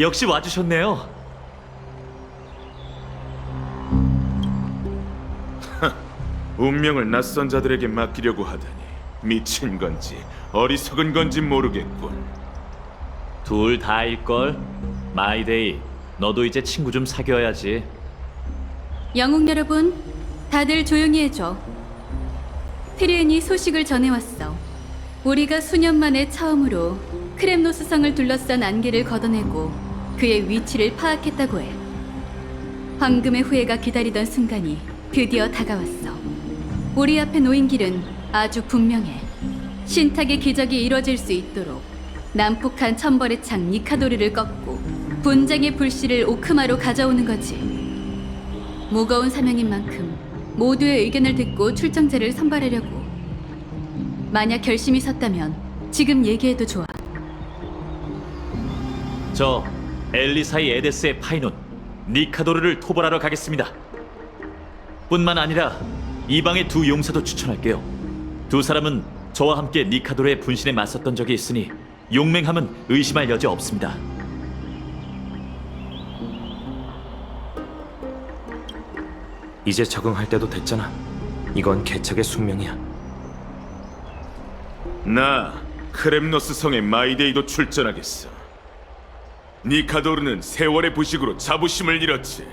역시 와주셨네요. 운명을 낯선 자들에게 맡기려고 하다니 미친 건지 어리석은 건지 모르겠군. 둘 다일걸. 마이데이, 너도 이제 친구 좀 사귀어야지. 영웅 여러분, 다들 조용히 해줘. 트리엔이 소식을 전해왔어. 우리가 수년 만에 처음으로 크렘노스성을 둘러싼 안개를 걷어내고 그의 위치를 파악했다고 해. 황금의 후예가 기다리던 순간이 드디어 다가왔어. 우리 앞에 놓인 길은 아주 분명해. 신탁의 기적이 이뤄질 수 있도록 난폭한 천벌의 창 니카도르를 꺾고 분쟁의 불씨를 오크마로 가져오는 거지. 무거운 사명인 만큼 모두의 의견을 듣고 출정제를 선발하려고. 만약 결심이 섰다면 지금 얘기해도 좋아. 저 엘리사이 에데스의 파이논 니카도르를 토벌하러 가겠습니다. 뿐만 아니라 이방의 두 용사도 추천할게요. 두 사람은 저와 함께 니카도르의 분신에 맞섰던 적이 있으니 용맹함은 의심할 여지 없습니다. 이제 적응할 때도 됐잖아. 이건 개척의 숙명이야. 나 크렘노스 성의 마이데이도 출전하겠어. 니카도르는 세월의 부식으로 자부심을 잃었지.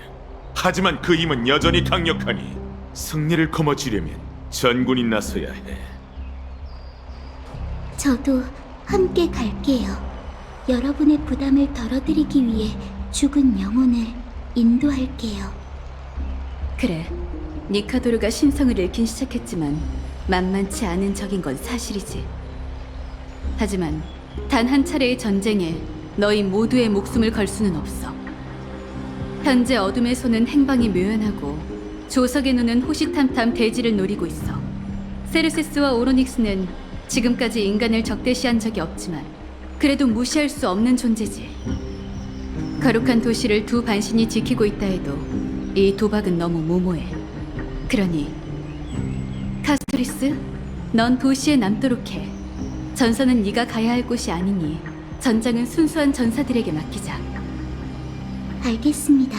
하지만 그 힘은 여전히 강력하니 승리를 거머쥐려면 전군이 나서야 해. 저도 함께 갈게요. 여러분의 부담을 덜어드리기 위해 죽은 영혼을 인도할게요. 그래, 니카도르가 신성을 잃긴 시작했지만 만만치 않은 적인 건 사실이지. 하지만 단 한 차례의 전쟁에 너희 모두의 목숨을 걸 수는 없어. 현재 어둠의 손은 행방이 묘연하고 조석의 눈은 호시탐탐 대지를 노리고 있어. 세르세스와 오로닉스는 지금까지 인간을 적대시한 적이 없지만 그래도 무시할 수 없는 존재지. 거룩한 도시를 두 반신이 지키고 있다 해도 이 도박은 너무 무모해. 그러니 카스토리스, 넌 도시에 남도록 해. 전선은 네가 가야 할 곳이 아니니 전장은 순수한 전사들에게 맡기자. 알겠습니다.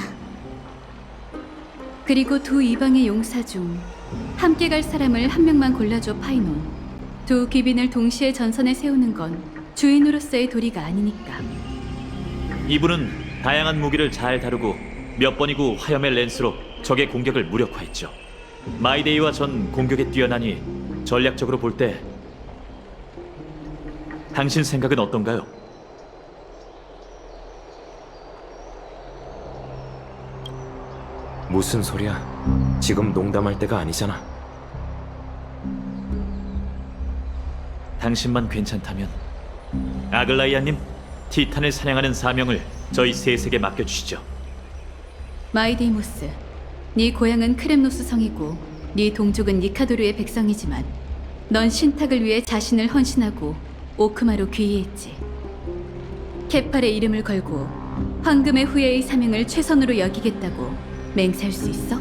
그리고 두 이방의 용사 중 함께 갈 사람을 한 명만 골라줘, 파이논. 두 귀빈을 동시에 전선에 세우는 건 주인으로서의 도리가 아니니까. 이분은 다양한 무기를 잘 다루고 몇 번이고 화염의 랜스로 적의 공격을 무력화했죠. 마이데이와 전 공격에 뛰어나니 전략적으로 볼 때 당신 생각은 어떤가요? 무슨 소리야? 지금 농담할 때가 아니잖아. 당신만 괜찮다면 아글라이아님, 티탄을 사냥하는 사명을 저희 셋에게 맡겨주시죠. 마이데이모스, 네 고향은 크렘노스 성이고 네 동족은 니카도르의 백성이지만 넌 신탁을 위해 자신을 헌신하고 오크마로 귀의했지. 케팔의 이름을 걸고 황금의 후예의 사명을 최선으로 여기겠다고 맹세할 수 있어?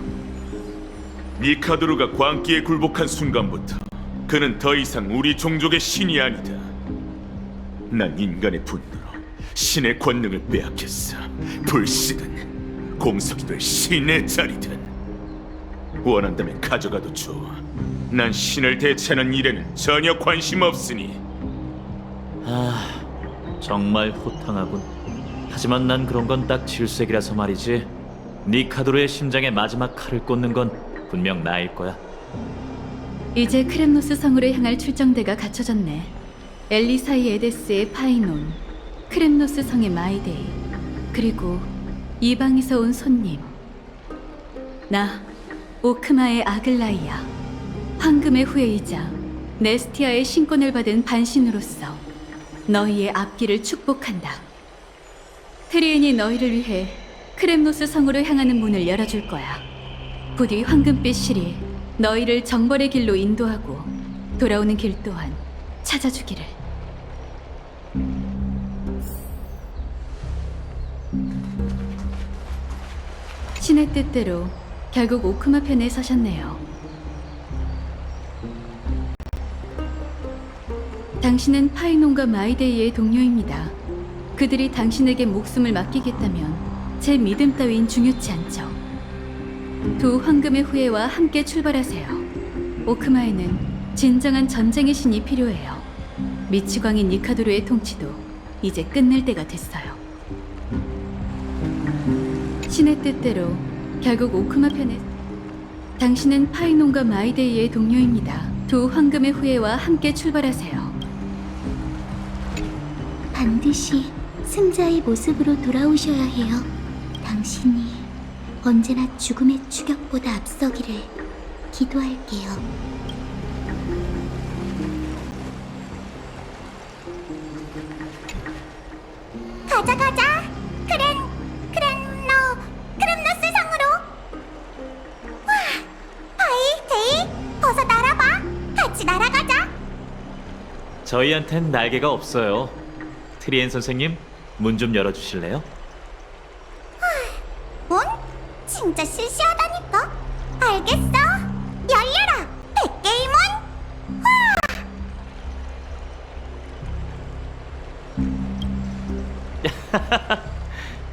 니카도르가 광기에 굴복한 순간부터 그는 더 이상 우리 종족의 신이 아니다. 난 인간의 분노로 신의 권능을 빼앗겼어. 불씨든 공석이 신의 자리든 원한다면 가져가도 좋아. 난 신을 대체하는 일에는 전혀 관심 없으니. 정말 호탕하군. 하지만 난 그런 건 딱 질색이라서 말이지. 니카도르의 심장에 마지막 칼을 꽂는 건 분명 나일 거야. 이제 크렘노스 성으로 향할 출정대가 갖춰졌네. 엘리사이 에데스의 파이논, 크렘노스 성의 마이데이, 그리고 이방에서 온 손님. 나, 오크마의 아글라이아, 황금의 후예이자 네스티아의 신권을 받은 반신으로서 너희의 앞길을 축복한다. 트리엔이 너희를 위해 크렘노스 성으로 향하는 문을 열어줄 거야. 부디 황금빛 실이 너희를 정벌의 길로 인도하고 돌아오는 길 또한 찾아주기를. 신의 뜻대로 결국 오크마 편에 서셨네요. 당신은 파이논과 마이데이의 동료입니다. 그들이 당신에게 목숨을 맡기겠다면 제 믿음 따윈 중요치 않죠. 두 황금의 후예와 함께 출발하세요. 오크마에는 진정한 전쟁의 신이 필요해요. 미치광이 니카도르의 통치도 이제 끝낼 때가 됐어요. 신의 뜻대로 결국 오크마 편에 당신은 파이논과 마이데이의 동료입니다. 두 황금의 후예와 함께 출발하세요. 반드시 승자의 모습으로 돌아오셔야 해요. 당신이 언제나 죽음의 추격보다 앞서기를 기도할게요. 가자 가자! 크렘노스 성으로! 와! 바이, 데이! 어서 날아봐! 같이 날아가자! 저희한텐 날개가 없어요. 트리엔 선생님, 문 좀 열어주실래요? 문? 진짜 시시하다니까? 알겠어! 열려라! 백개의 문!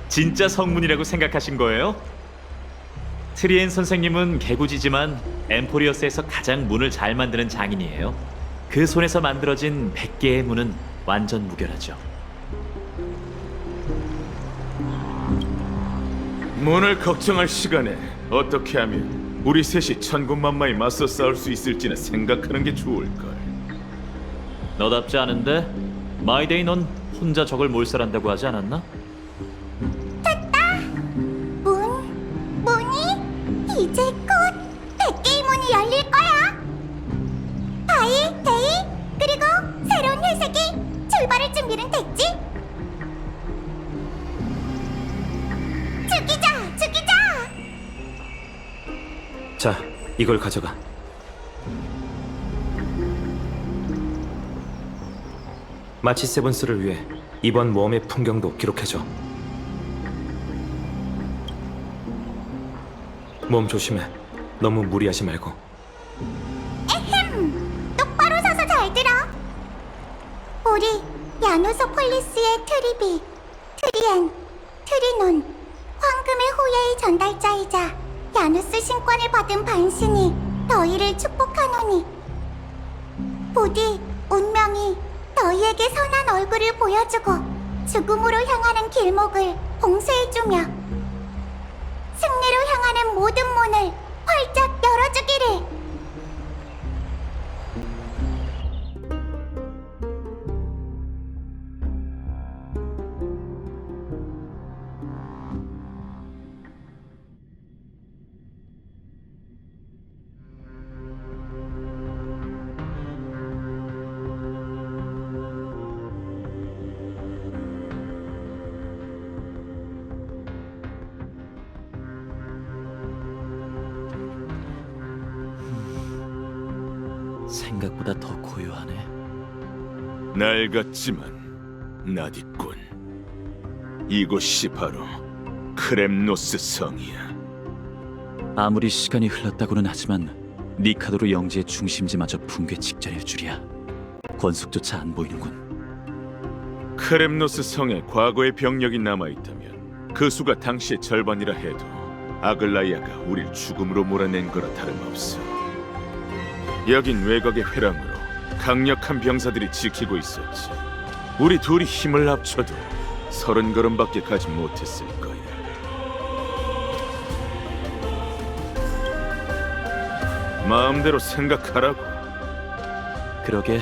진짜 성문이라고 생각하신 거예요? 트리엔 선생님은 개구지지만 엠포리어스에서 가장 문을 잘 만드는 장인이에요. 그 손에서 만들어진 100개의 문은 완전 무결하죠. 문을 걱정할 시간에 어떻게 하면 우리 셋이 천군만마에 맞서 싸울 수 있을지는 생각하는 게 좋을걸. 너답지 않은데? 마이데이 넌 혼자 적을 몰살한다고 하지 않았나? 문이 이제 곧 100개의 문이 열릴 거야! 바이, 데이, 그리고 새로운 회색이 출발할 준비는 됐지? 죽이자! 자, 이걸 가져가. 마치 세븐스를 위해 이번 모험의 풍경도 기록해줘. 몸 조심해. 너무 무리하지 말고. 똑바로 서서 잘 들어. 우리 야누소폴리스의 트리비, 트리엔, 트리논, 황금의 후예의 전달자이자 야누스 신권을 받은 반신이 너희를 축복하노니 부디 운명이 너희에게 선한 얼굴을 보여주고 죽음으로 향하는 길목을 봉쇄해주며 승리로 향하는 모든 문을 활짝 열어주기를. 생각보다 더 고요하네. 낡았지만 낯있군. 이곳이 바로 크렘노스 성이야. 아무리 시간이 흘렀다고는 하지만 니카도르 영지의 중심지마저 붕괴 직전일 줄이야. 권속조차 안 보이는군. 크렘노스 성에 과거의 병력이 남아있다면 그 수가 당시의 절반이라 해도 아글라이아가 우릴 죽음으로 몰아낸 거라 다름없어. 여긴 외곽의 회랑으로 강력한 병사들이 지키고 있었지. 우리 둘이 힘을 합쳐도 30걸음밖에 가지 못했을 거야. 마음대로 생각하라고. 그러게,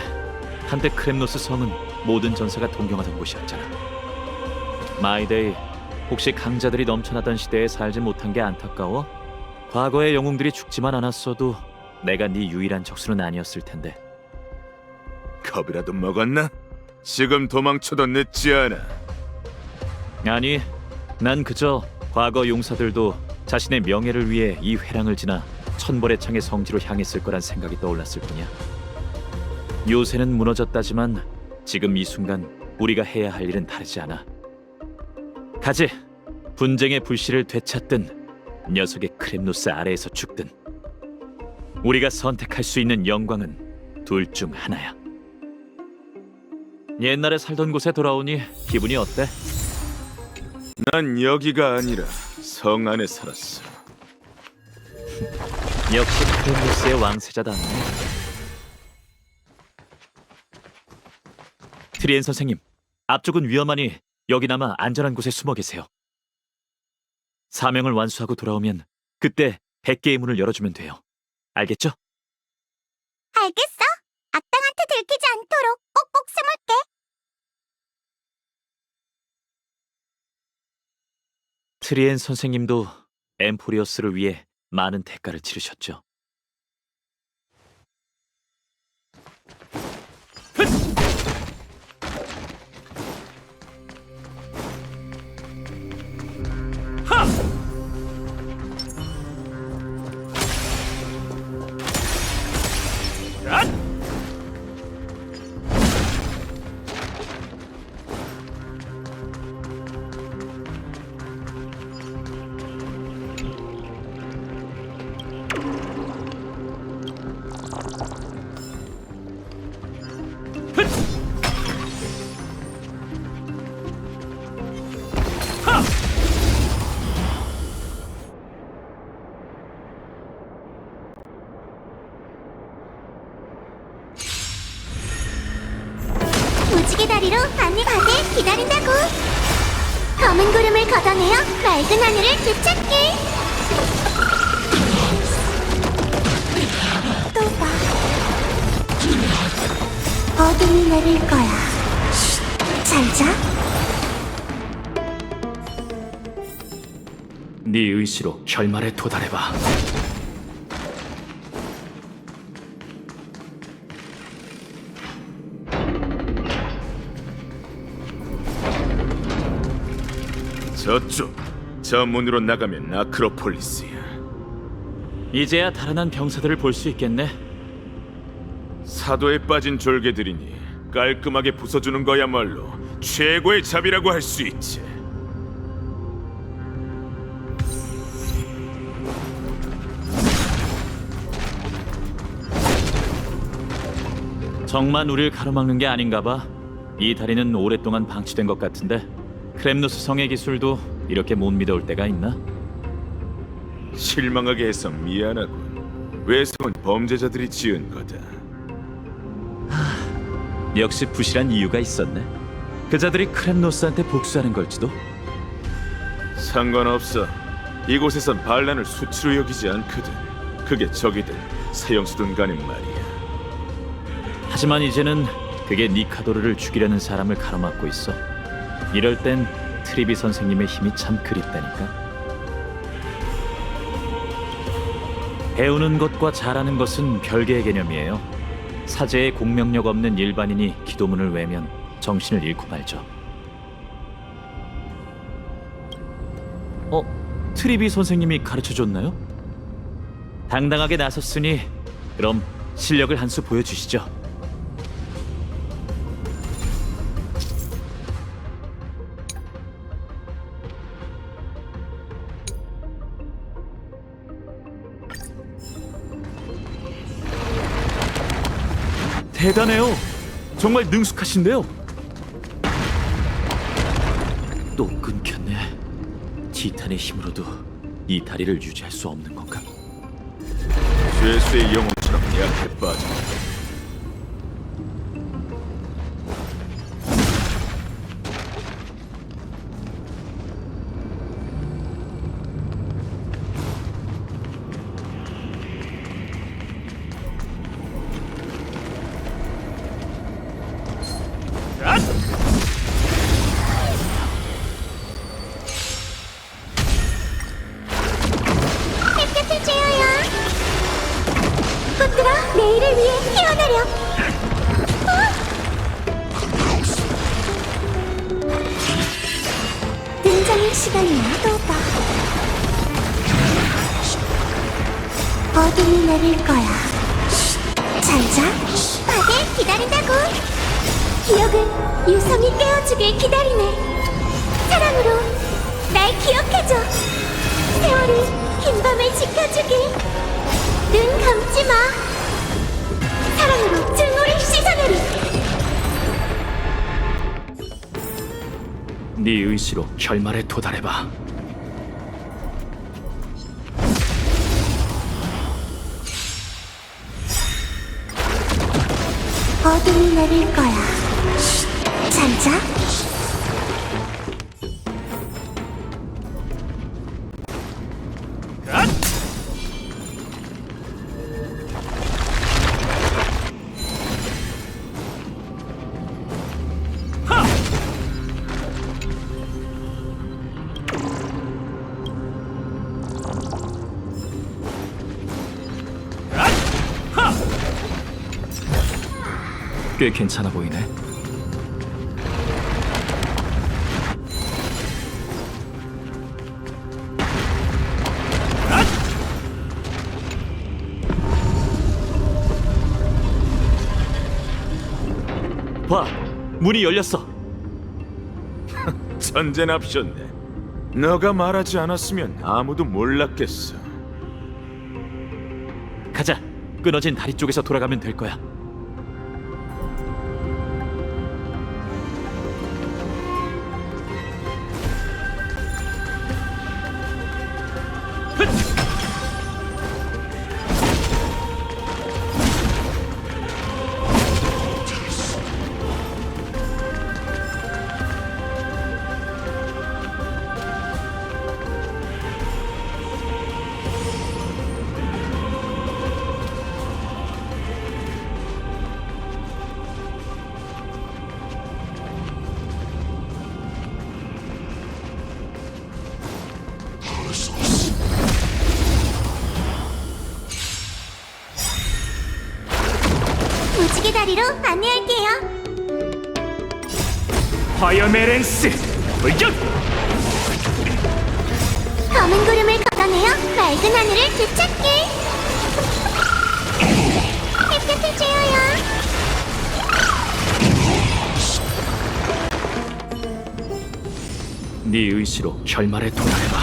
한때 크렘노스 성은 모든 전사가 동경하던 곳이었잖아. 마이데이, 혹시 강자들이 넘쳐나던 시대에 살지 못한 게 안타까워? 과거의 영웅들이 죽지만 않았어도 내가 네 유일한 적수는 아니었을 텐데. 겁이라도 먹었나? 지금 도망쳐도 늦지 않아. 아니, 난 그저 과거 용사들도 자신의 명예를 위해 이 회랑을 지나 천벌의 창의 성지로 향했을 거란 생각이 떠올랐을 뿐이야. 요새는 무너졌다지만 지금 이 순간 우리가 해야 할 일은 다르지 않아. 가지! 분쟁의 불씨를 되찾든 녀석의 크렘노스 아래에서 죽든 우리가 선택할 수 있는 영광은 둘 중 하나야. 옛날에 살던 곳에 돌아오니 기분이 어때? 난 여기가 아니라 성 안에 살았어. 역시 크렘노스의 왕세자답네. 트리엔 선생님, 앞쪽은 위험하니 여기나마 안전한 곳에 숨어 계세요. 사명을 완수하고 돌아오면 그때 100개의 문을 열어주면 돼요. 알겠죠? 알겠어. 악당한테 들키지 않도록 꼭꼭 숨을게. 트리엔 선생님도 엠포리어스를 위해 많은 대가를 치르셨죠. 무지개 다리로 안내 받을 기다린다고. 검은 구름을 걷어내어 맑은 하늘을 되찾게. 또 봐. 어둠이 내릴 거야. 잘 자. 네 의지로 결말에 도달해봐. 저쪽, 저 문으로 나가면 아크로폴리스야. 이제야 달아난 병사들을 볼 수 있겠네. 사도에 빠진 졸개들이니 깔끔하게 부숴주는 거야말로 최고의 잡이라고 할 수 있지. 정만 우릴 가로막는 게 아닌가 봐. 이 다리는 오랫동안 방치된 것 같은데 크렘노스 성의 기술도 이렇게 못 믿어올 때가 있나? 실망하게 해서 미안하군. 외성은 범죄자들이 지은 거다. 역시 부실한 이유가 있었네. 그자들이 크렘노스한테 복수하는 걸지도? 상관없어. 이곳에선 반란을 수치로 여기지 않거든. 그게 적이든 사형수든 간에 말이야. 하지만 이제는 그게 니카도르를 죽이려는 사람을 가로막고 있어. 이럴 땐 트리비 선생님의 힘이 참 그립다니까. 배우는 것과 잘하는 것은 별개의 개념이에요. 사제에 공명력 없는 일반인이 기도문을 외면 정신을 잃고 말죠. 트리비 선생님이 가르쳐줬나요? 당당하게 나섰으니 그럼 실력을 한 수 보여주시죠. 대단해요. 정말 능숙하신데요. 또 끊겼네. 티탄의 힘으로도 이 다리를 유지할 수 없는 건가? 죄수의 영혼처럼 약해 빠져. 햇볕을 쬐어요. 꽃들아, 내일을 위해 태어나렴. 등장의 시간이야. 또 봐. 어둠이 내릴 거야. 잘 자. 다들 기다린다고. 기억은 유성이 깨워주길 기다리네. 사랑으로 날 기억해줘. 세월이 긴 밤을 지켜주길. 눈 감지 마. 사랑으로 증오를 씻어내리. 네 의지로 결말에 도달해봐. 어둠이 내릴 거야. 잘 자. 꽤 괜찮아 보이네. 봐, 문이 열렸어. 천재납셨네. 너가 말하지 않았으면 아무도 몰랐겠어. 가자. 끊어진 다리 쪽에서 돌아가면 될 거야. 무지개 다리로 안내할게요. 파이어메렌스 불격! 검은 구름을 걷어내어 맑은 하늘을 되찾게. 햇볕을 쬐어요. 네 의지로 결말에 도달해봐.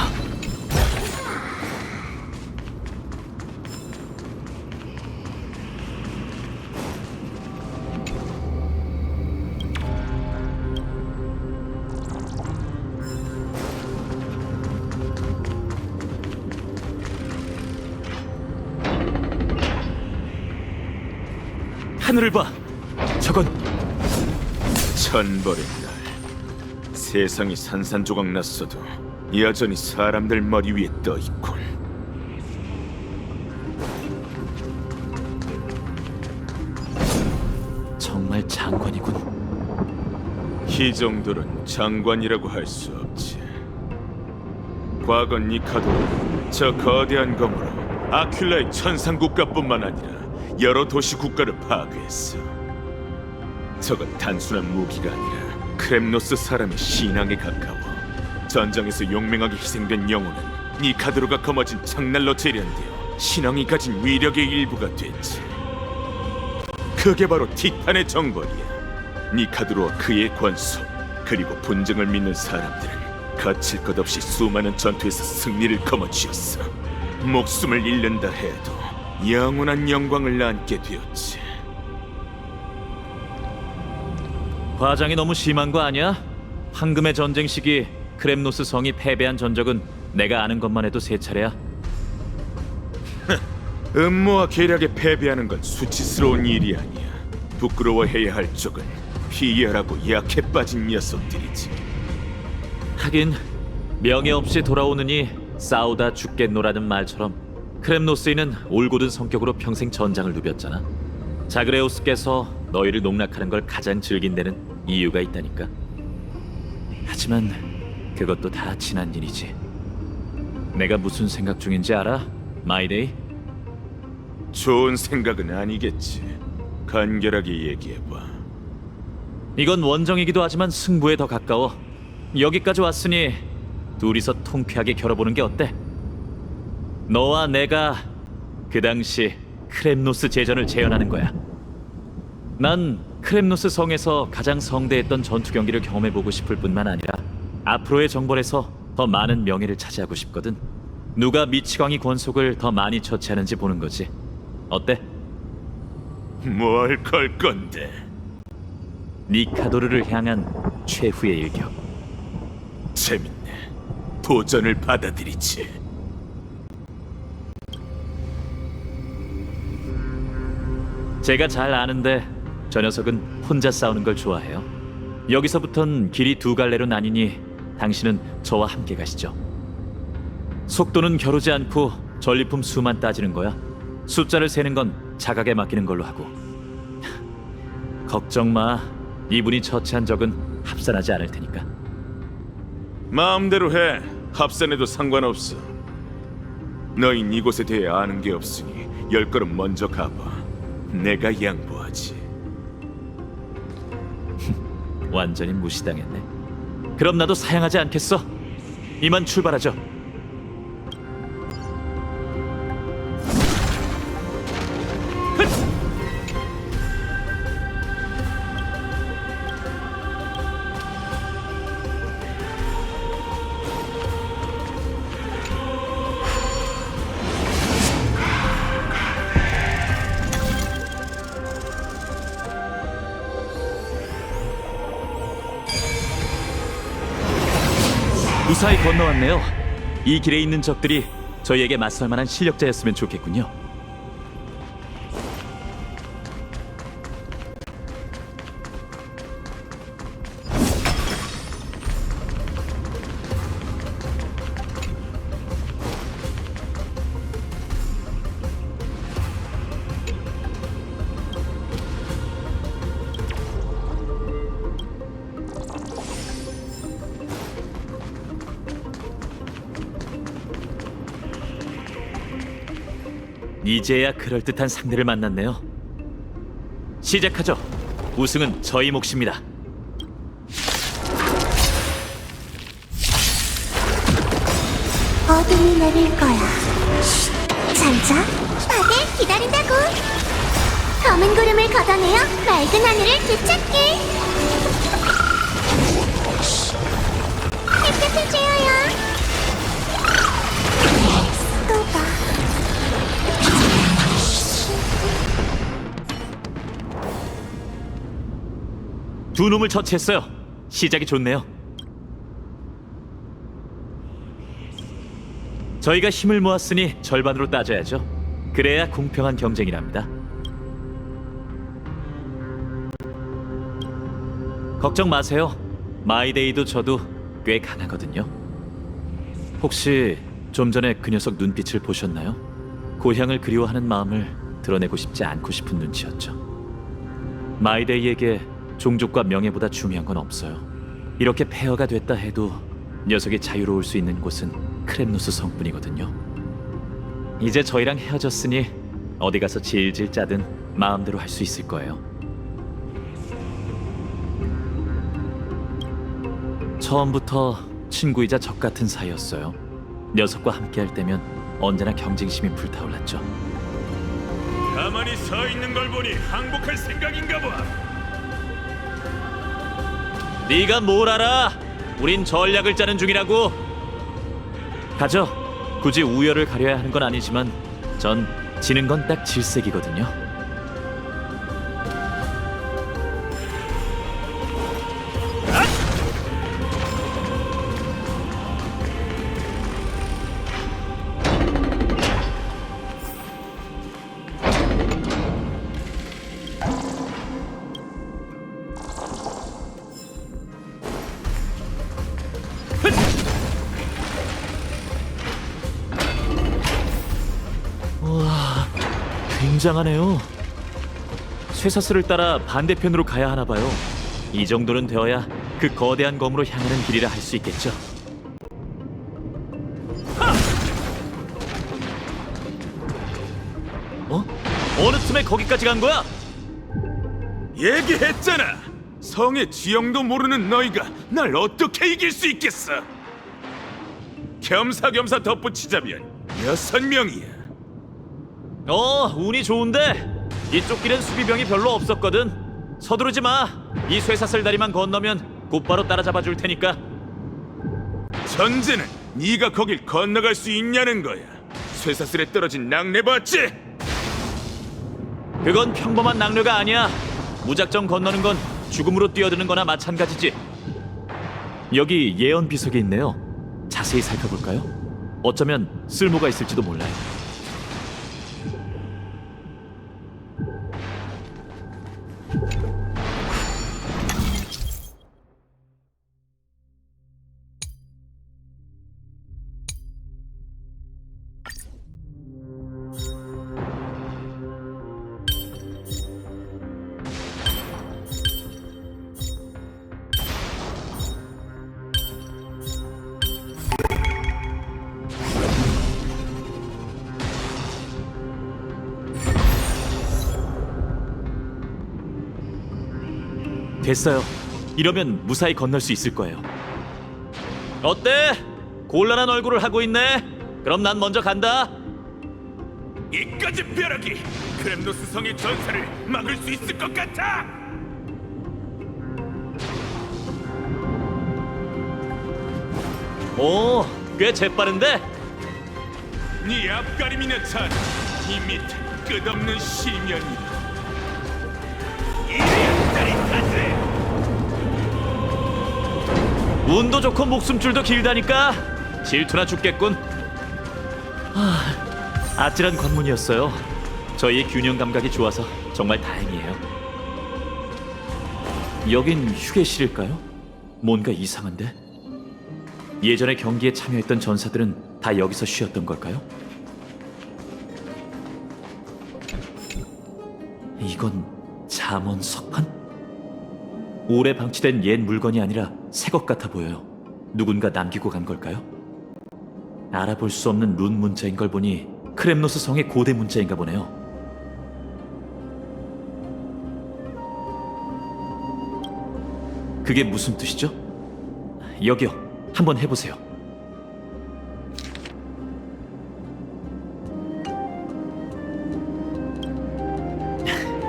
하늘을 봐. 저건 천벌의 날. 세상이 산산조각 났어도 여전히 사람들 머리 위에 떠 있군. 정말 장관이군. 이 정도는 장관이라고 할 수 없지. 과거 니카도는 저 거대한 검으로 아큘라의 천상 국가뿐만 아니라 여러 도시 국가를 파괴했어. 저건 단순한 무기가 아니라 크렘노스 사람의 신앙에 가까워. 전장에서 용맹하게 희생된 영혼은 니카드로가 거머쥔 창날로 재련되어 신앙이 가진 위력의 일부가 됐지. 그게 바로 티탄의 정벌이야. 니카드로와 그의 권속, 그리고 분쟁을 믿는 사람들은 거칠 것 없이 수많은 전투에서 승리를 거머쥐었어. 목숨을 잃는다 해도 영원한 영광을 안게 되었지. 과장이 너무 심한 거 아니야? 황금의 전쟁 시기 크렘노스 성이 패배한 전적은 내가 아는 것만 해도 세 차례야. 음모와 계략에 패배하는 건 수치스러운 일이 아니야. 부끄러워해야 할 쪽은 희열하고 약해 빠진 녀석들이지. 하긴 명예 없이 돌아오느니 싸우다 죽겠노라는 말처럼 크렘노스인은 올곧은 성격으로 평생 전장을 누볐잖아. 자그레우스께서 너희를 농락하는 걸 가장 즐긴 데는 이유가 있다니까. 하지만 그것도 다 지난 일이지. 내가 무슨 생각 중인지 알아? 마이데이? 좋은 생각은 아니겠지. 간결하게 얘기해봐. 이건 원정이기도 하지만 승부에 더 가까워. 여기까지 왔으니 둘이서 통쾌하게 겨뤄보는 게 어때? 너와 내가 그 당시 크렘노스 제전을 재현하는 거야. 난 크렘노스 성에서 가장 성대했던 전투 경기를 경험해보고 싶을 뿐만 아니라 앞으로의 정벌에서 더 많은 명예를 차지하고 싶거든. 누가 미치광이 권속을 더 많이 처치하는지 보는 거지. 어때? 뭘 걸 건데? 니카도르를 향한 최후의 일격. 재밌네. 도전을 받아들이지. 제가 잘 아는데 저 녀석은 혼자 싸우는 걸 좋아해요. 여기서부턴 길이 두 갈래로 나뉘니 당신은 저와 함께 가시죠. 속도는 겨루지 않고 전리품 수만 따지는 거야. 숫자를 세는 건 자각에 맡기는 걸로 하고. 걱정 마. 이분이 처치한 적은 합산하지 않을 테니까. 마음대로 해. 합산해도 상관없어. 너흰 이곳에 대해 아는 게 없으니 10걸음 먼저 가봐. 내가 양보하지. 완전히 무시당했네. 그럼 나도 사양하지 않겠어. 이만 출발하죠. 무사히 건너왔네요. 이 길에 있는 적들이 저희에게 맞설 만한 실력자였으면 좋겠군요. 이제야 그럴듯한 상대를 만났네요. 시작하죠. 우승은 저희 몫입니다. 어둠이 내릴 거야. 잘 자. 다들 기다린다고. 검은 구름을 걷어내어 맑은 하늘을 되찾게. 햇볕을 쬐어요. 또 봐. 두 놈을 처치했어요. 시작이 좋네요. 저희가 힘을 모았으니 절반으로 따져야죠. 그래야 공평한 경쟁이랍니다. 걱정 마세요. 마이데이도 저도 꽤 강하거든요. 혹시 좀 전에 그 녀석 눈빛을 보셨나요? 고향을 그리워하는 마음을 드러내고 싶지 않고 싶은 눈치였죠. 마이데이에게 종족과 명예보다 중요한 건 없어요. 이렇게 폐허가 됐다 해도 녀석이 자유로울 수 있는 곳은 크렘노스 성뿐이거든요. 이제 저희랑 헤어졌으니 어디 가서 질질 짜든 마음대로 할 수 있을 거예요. 처음부터 친구이자 적 같은 사이였어요. 녀석과 함께할 때면 언제나 경쟁심이 불타올랐죠. 가만히 서 있는 걸 보니 항복할 생각인가 봐. 네가 뭘 알아? 우린 전략을 짜는 중이라고. 가죠. 굳이 우열을 가려야 하는 건 아니지만 전 지는 건 딱 질색이거든요. 와, 굉장하네요. 쇠사슬을 따라 반대편으로 가야 하나 봐요. 이 정도는 되어야 그 거대한 검으로 향하는 길이라 할 수 있겠죠. 어? 어느 틈에 거기까지 간 거야? 얘기했잖아. 성의 지형도 모르는 너희가 날 어떻게 이길 수 있겠어? 겸사겸사 덧붙이자면 6명이야. 운이 좋은데 이쪽 길엔 수비병이 별로 없었거든. 서두르지 마. 이 쇠사슬 다리만 건너면 곧바로 따라잡아 줄 테니까. 전제는 네가 거길 건너갈 수 있냐는 거야. 쇠사슬에 떨어진 낙뢰 봤지? 그건 평범한 낙뢰가 아니야. 무작정 건너는 건 죽음으로 뛰어드는 거나 마찬가지지. 여기 예언 비석이 있네요. 자세히 살펴볼까요? 어쩌면 쓸모가 있을지도 몰라요. 됐어요. 이러면 무사히 건널 수 있을 거예요. 어때? 곤란한 얼굴을 하고 있네. 그럼 난 먼저 간다. 이까지 벼락이 크렘노스 성의 전사를 막을 수 있을 것 같아. 오, 꽤 재빠른데? 네 앞가림이나 차라. 이 밑은 끝없는 시면이다. 이래야 짜릿하지. 운도 좋고 목숨줄도 길다니까 질투나 죽겠군. 아찔한 관문이었어요. 저희의 균형 감각이 좋아서 정말 다행이에요. 여긴 휴게실일까요? 뭔가 이상한데? 예전에 경기에 참여했던 전사들은 다 여기서 쉬었던 걸까요? 이건 잠원 석판? 오래 방치된 옛 물건이 아니라 새 것 같아 보여요. 누군가 남기고 간 걸까요? 알아볼 수 없는 룬 문자인 걸 보니 크렘노스 성의 고대 문자인가 보네요. 그게 무슨 뜻이죠? 여기요. 한번 해보세요.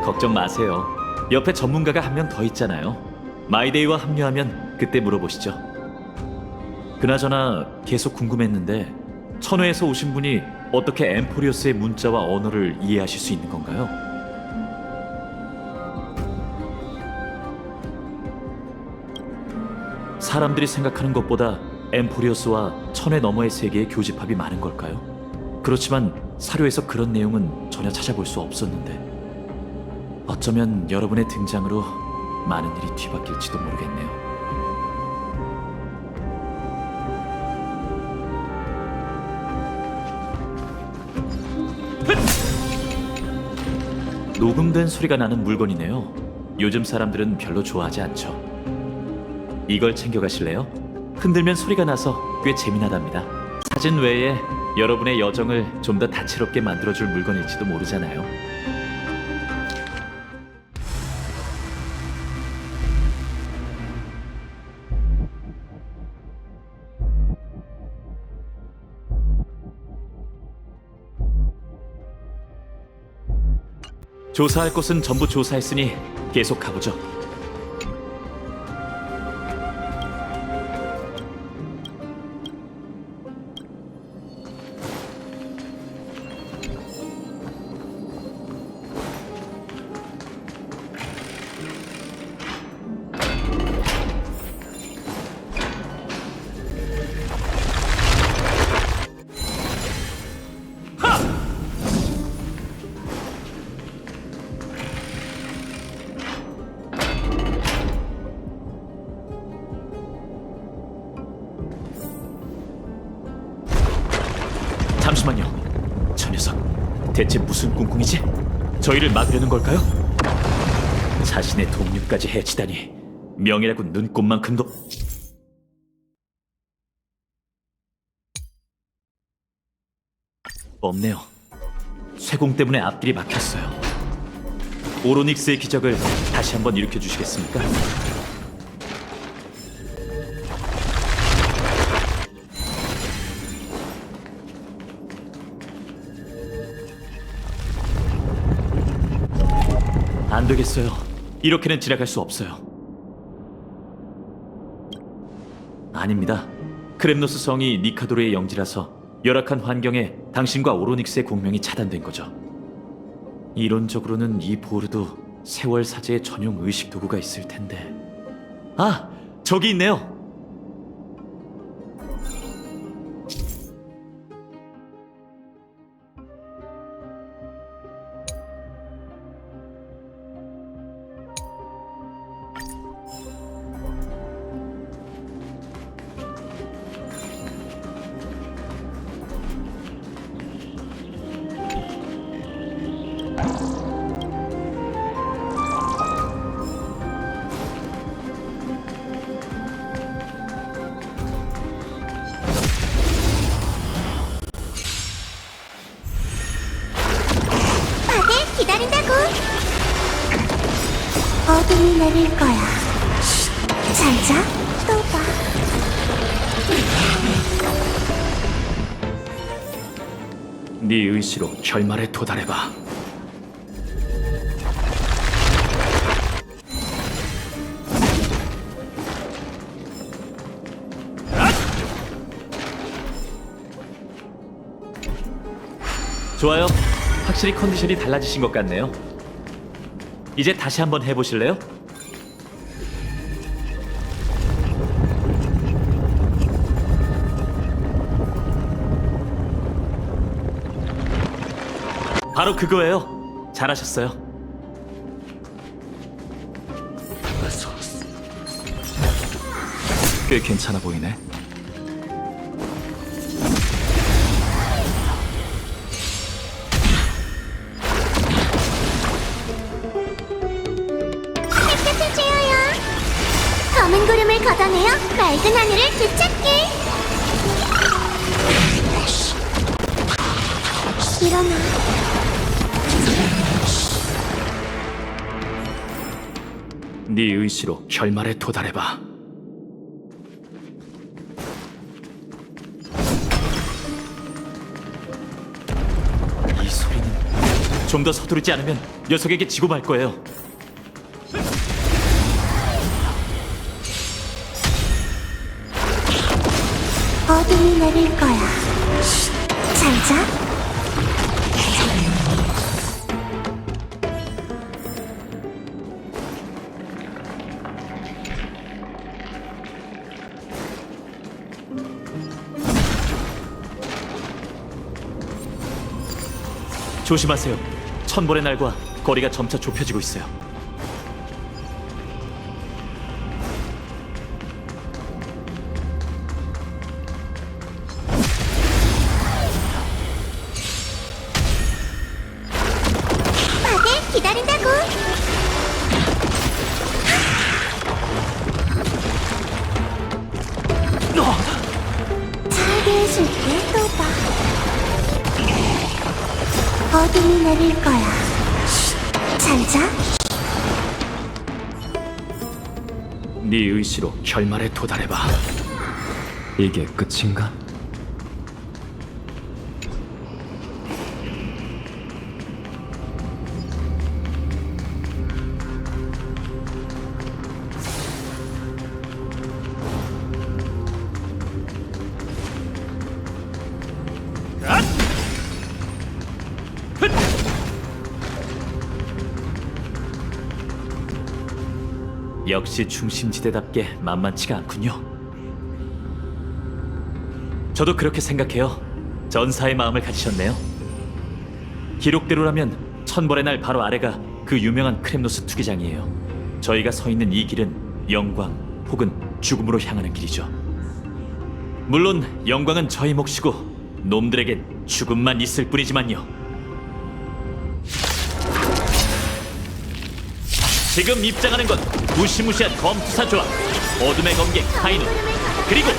걱정 마세요. 옆에 전문가가 한 명 더 있잖아요. 마이데이와 합류하면 그때 물어보시죠. 그나저나 계속 궁금했는데 천회에서 오신 분이 어떻게 엠포리오스의 문자와 언어를 이해하실 수 있는 건가요? 사람들이 생각하는 것보다 엠포리오스와 천회 너머의 세계의 교집합이 많은 걸까요? 그렇지만 사료에서 그런 내용은 전혀 찾아볼 수 없었는데 어쩌면 여러분의 등장으로 많은 일이 뒤바뀔지도 모르겠네요. 녹음된 소리가 나는 물건이네요. 요즘 사람들은 별로 좋아하지 않죠. 이걸 챙겨가실래요? 흔들면 소리가 나서 꽤 재미나답니다. 사진 외에 여러분의 여정을 좀 더 다채롭게 만들어줄 물건일지도 모르잖아요. 조사할 곳은 전부 조사했으니 계속 가보죠. 잠시만요. 저 녀석 대체 무슨 꿍꿍이지? 저희를 막으려는 걸까요? 자신의 동료까지 해치다니 명예라고 눈꼽만큼도... 없네요. 쇠공 때문에 앞길이 막혔어요. 오로닉스의 기적을 다시 한번 일으켜 주시겠습니까? 안 되겠어요. 이렇게는 지나갈 수 없어요. 아닙니다. 크렘노스 성이 니카도르의 영지라서 열악한 환경에 당신과 오로닉스의 공명이 차단된 거죠. 이론적으로는 이 보르도 세월 사제의 전용 의식 도구가 있을 텐데. 아, 저기 있네요. 어둠이 내릴 거야. 잘 자, 또 봐. 네 의지로 결말에 도달해봐. 좋아요. 확실히 컨디션이 달라지신 것 같네요. 이제 다시 한번 해보실래요? 바로 그거예요. 잘하셨어요. 꽤 괜찮아 보이네. 햇볕을 쬐어요. 검은 구름을 걷어내어 맑은 하늘을 되찾게. 일어나. 네 의지로 결말에 도달해봐. 이 소리는 좀 더 서두르지 않으면 녀석에게 지고 말 거예요. 어둠이 내릴 거야. 잘 자. 조심하세요. 천벌의 날과 거리가 점차 좁혀지고 있어요. 다들 기다린다고. 잘 대해줄게. 또 봐. 어둠이 내릴 거야. 잘 자. 네 의지로 결말에 도달해봐. 이게 끝인가? 역시 중심지대답게 만만치가 않군요. 저도 그렇게 생각해요. 전사의 마음을 가지셨네요. 기록대로라면 천벌의 날 바로 아래가 그 유명한 크렘노스 투기장이에요. 저희가 서 있는 이 길은 영광 혹은 죽음으로 향하는 길이죠. 물론 영광은 저희 몫이고 놈들에겐 죽음만 있을 뿐이지만요. 지금 입장하는 건 무시무시한 검투사 조합, 어둠의 검객 카이누, 그리고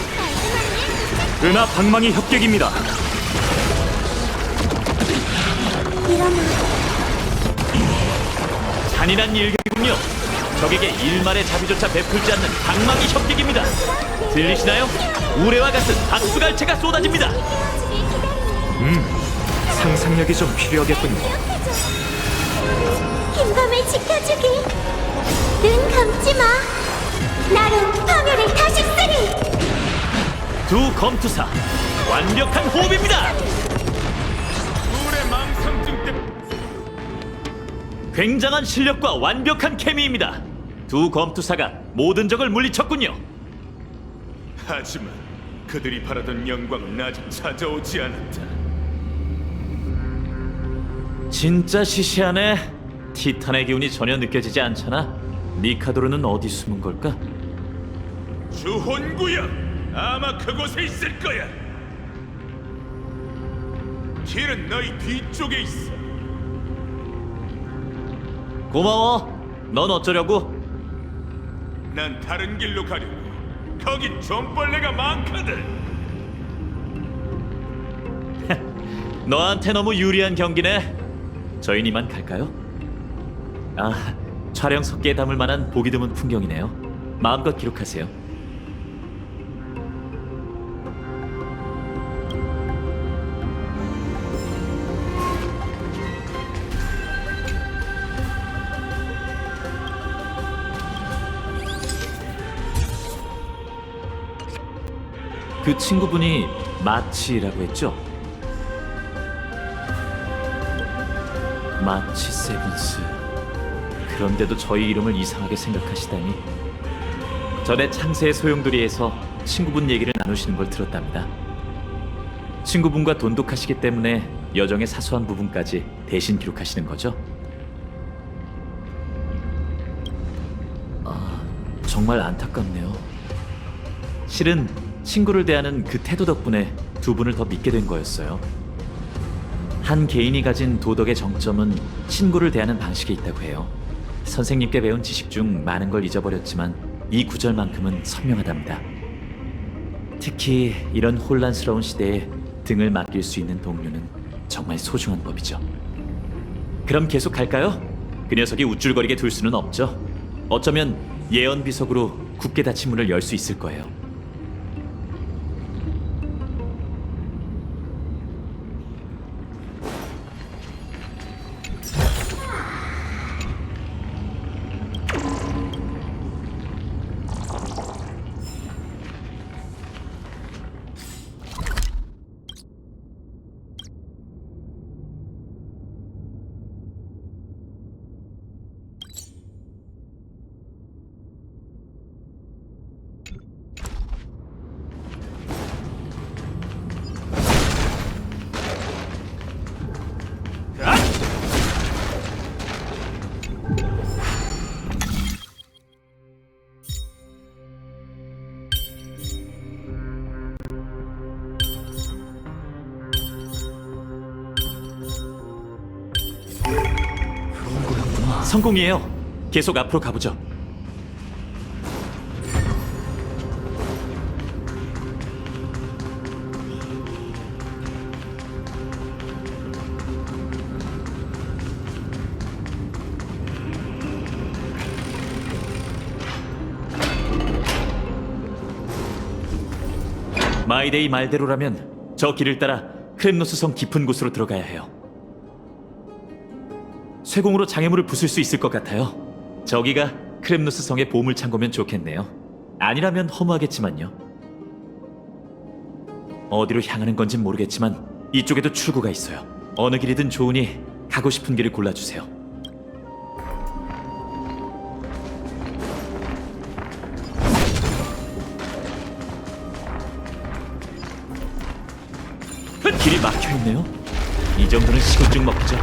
은하 방망이 협객입니다. 일어나. 잔인한 일격이군요. 적에게 일말의 자비조차 베풀지 않는 방망이 협객입니다. 들리시나요? 우레와 같은 박수갈채가 쏟아집니다. 상상력이 좀 필요하겠군요. 긴 밤을 지켜주기. 눈 감지 마. 나로 파멸을 다시 쓰리. 두 검투사, 완벽한 호흡입니다. 불의 망상증 때문에 굉장한 실력과 완벽한 케미입니다. 두 검투사가 모든 적을 물리쳤군요. 하지만 그들이 바라던 영광은 아직 찾아오지 않았다. 진짜 시시하네. 티탄의 기운이 전혀 느껴지지 않잖아. 니카도르는 어디 숨은 걸까? 주혼구역 아마 그곳에 있을 거야. 길은 너희 뒤쪽에 있어. 고마워. 넌 어쩌려고? 난 다른 길로 가려고. 거긴 좀벌레가 많거든. 너한테 너무 유리한 경기네. 저희니만 갈까요? 아, 촬영 석기에 담을 만한 보기 드문 풍경이네요. 마음껏 기록하세요. 그 친구분이 마치라고 했죠? 마치 세븐스. 그런데도 저희 이름을 이상하게 생각하시다니. 전에 창세의 소용돌이에서 친구분 얘기를 나누시는 걸 들었답니다. 친구분과 돈독하시기 때문에 여정의 사소한 부분까지 대신 기록하시는 거죠? 정말 안타깝네요. 실은 친구를 대하는 그 태도 덕분에 두 분을 더 믿게 된 거였어요. 한 개인이 가진 도덕의 정점은 친구를 대하는 방식에 있다고 해요. 선생님께 배운 지식 중 많은 걸 잊어버렸지만 이 구절만큼은 선명하답니다. 특히 이런 혼란스러운 시대에 등을 맡길 수 있는 동료는 정말 소중한 법이죠. 그럼 계속 갈까요? 그 녀석이 우쭐거리게 둘 수는 없죠. 어쩌면 예언 비석으로 굳게 닫힌 문을 열 수 있을 거예요. 성공이에요. 계속 앞으로 가보죠. 마이데이 말대로라면 저 길을 따라 크렘노스 성 깊은 곳으로 들어가야 해요. 쇠공으로 장애물을 부술 수 있을 것 같아요. 저기가 크렘노스 성의 보물 창고면 좋겠네요. 아니라면 허무하겠지만요. 어디로 향하는 건진 모르겠지만 이쪽에도 출구가 있어요. 어느 길이든 좋으니 가고 싶은 길을 골라주세요. 길이 막혀있네요. 이 정도는 식은죽 먹기죠.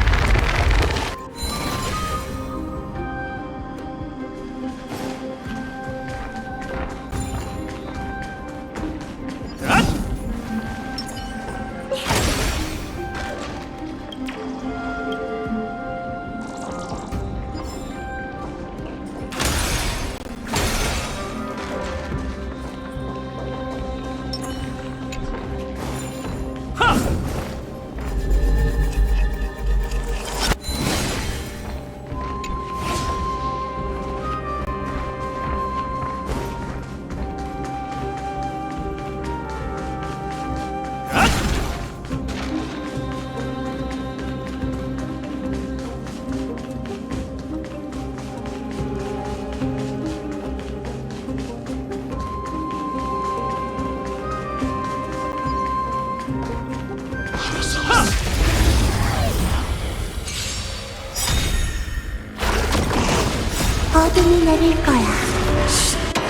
어둠이 내릴 거야.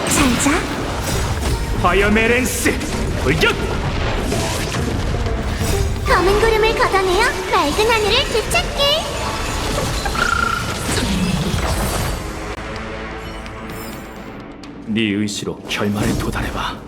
잘 자. 파이어메렌스 돌격! 검은 구름을 걷어내어 맑은 하늘을 되찾게. 네 의지로 결말에 도달해봐.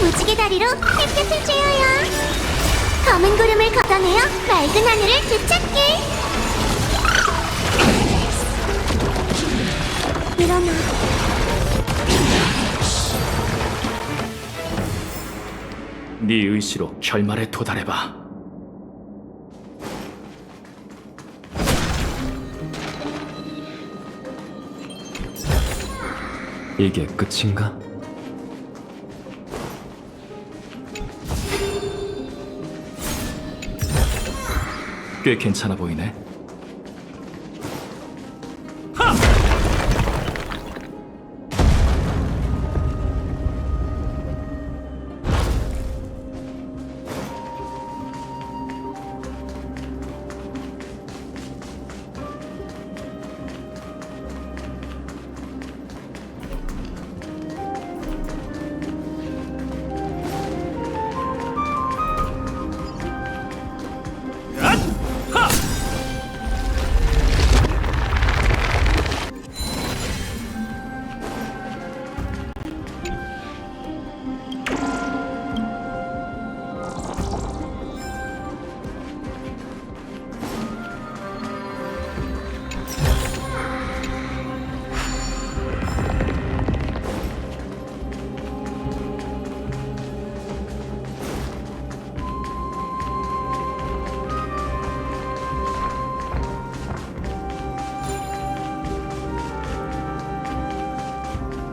무지개 다리로 햇볕을 쬐어요. 검은 구름을 걷어내어 맑은 하늘을 되찾게. 일어나. 네 의지로 결말에 도달해봐. 이게 끝인가? 꽤 괜찮아 보이네.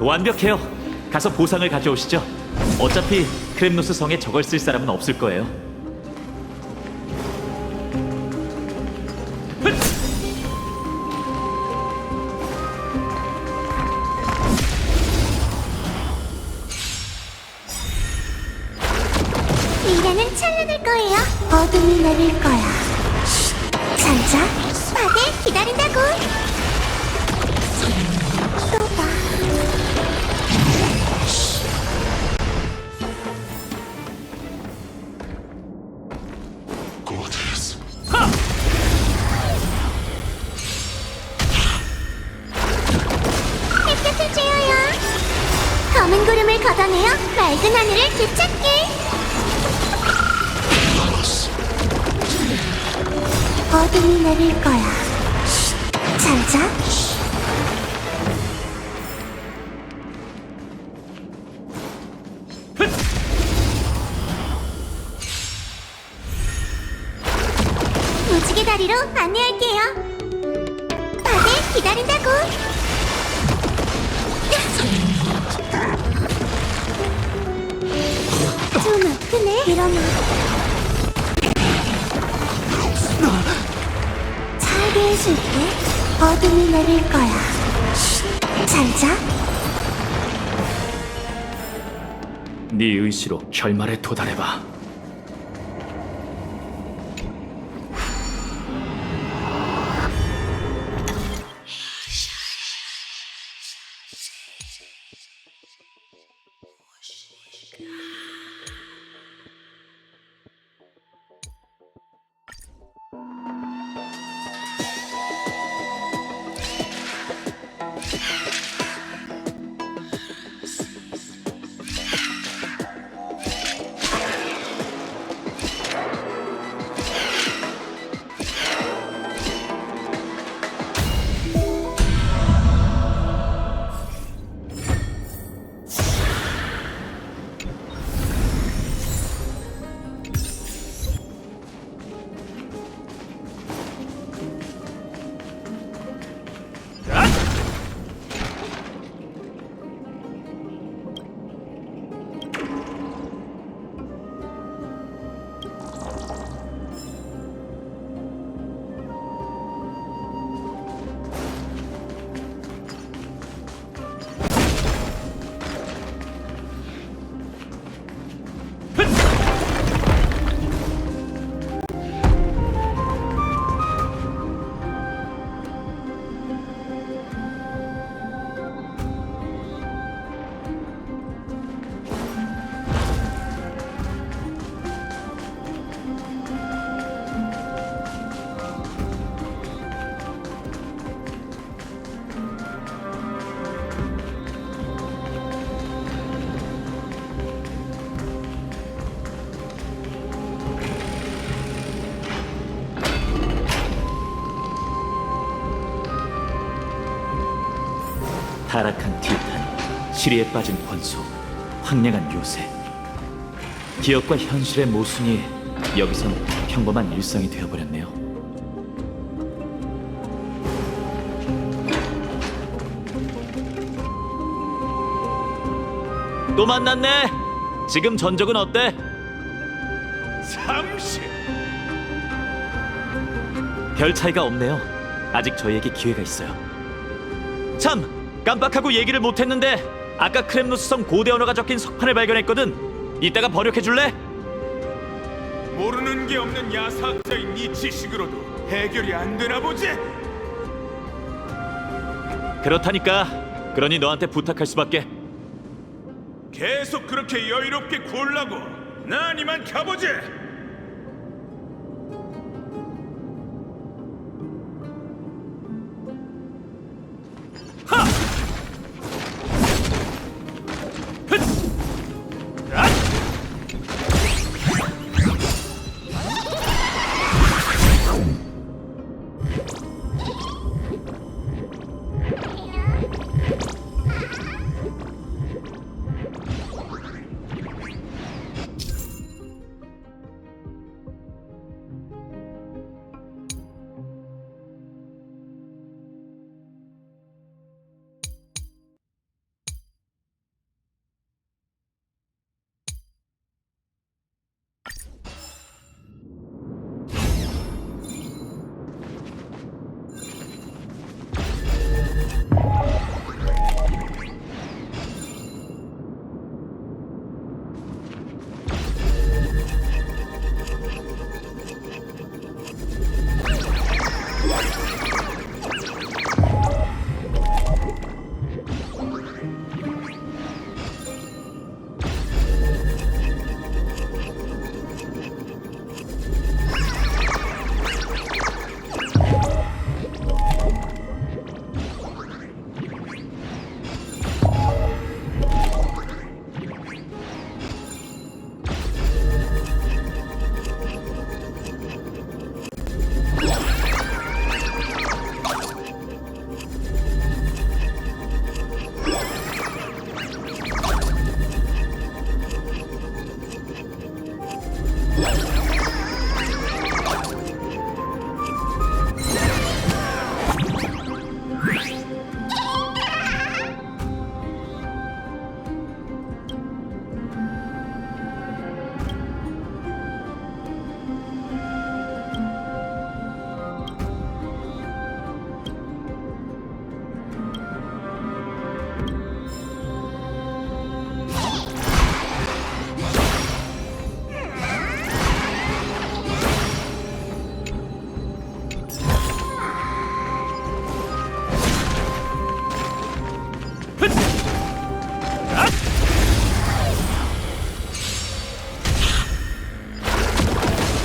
완벽해요. 가서 보상을 가져오시죠. 어차피 크렘노스 성에 저걸 쓸 사람은 없을 거예요. 미래는 찬란할 거예요. 어둠이 내릴 거야. 잘자. 다들 기다린다고. 또 봐. 햇볕을 쬐어요. 검은 구름을 걷어내어 맑은 하늘을 되찾게. 어둠이 내릴 거야. 잘자. 무지개 다리로 안내할게요. 다들 기다린다고. 좀 아프네. 일어나. 살게 해줄게. 어둠이 내릴 거야. 잘자. 네 의지로 결말에 도달해봐. 타락한 티탄, 시리에 빠진 권소, 황량한 요새. 기억과 현실의 모순이 여기선 평범한 일상이 되어버렸네요. 또 만났네. 지금 전적은 어때? 30. 별 차이가 없네요. 아직 저희에게 기회가 있어요. 참! 깜빡하고 얘기를 못했는데 아까 크렘노스성 고대 언어가 적힌 석판을 발견했거든. 이따가 번역해줄래? 모르는 게 없는 야사학자인 네 지식으로도 해결이 안 되나 보지? 그렇다니까. 그러니 너한테 부탁할 수밖에. 계속 그렇게 여유롭게 굴라고. 난 이만 가보지.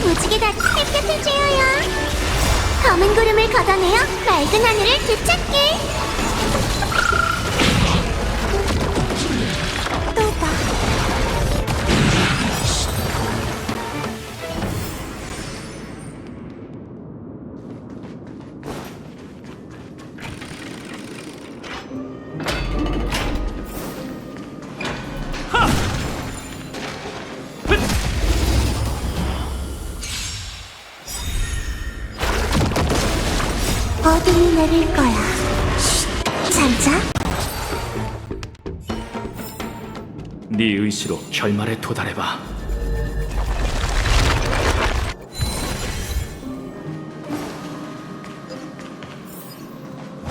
무지개가 햇볕을 쬐어요. 검은 구름을 걷어내어 맑은 하늘을 되찾게. 또 봐. 어둠이 내릴 거야. 잘 자. 네 의지로 결말에 도달해봐.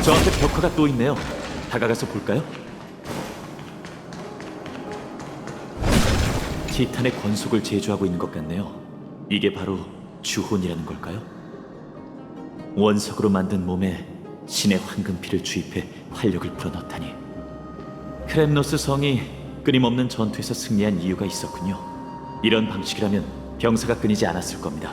저한테 벽화가 또 있네요. 다가가서 볼까요? 티탄의 권속을 제조하고 있는 것 같네요. 이게 바로 주혼이라는 걸까요? 원석으로 만든 몸에 신의 황금피를 주입해 활력을 불어넣다니. 크렘노스 성이 끊임없는 전투에서 승리한 이유가 있었군요. 이런 방식이라면 병사가 끊이지 않았을 겁니다.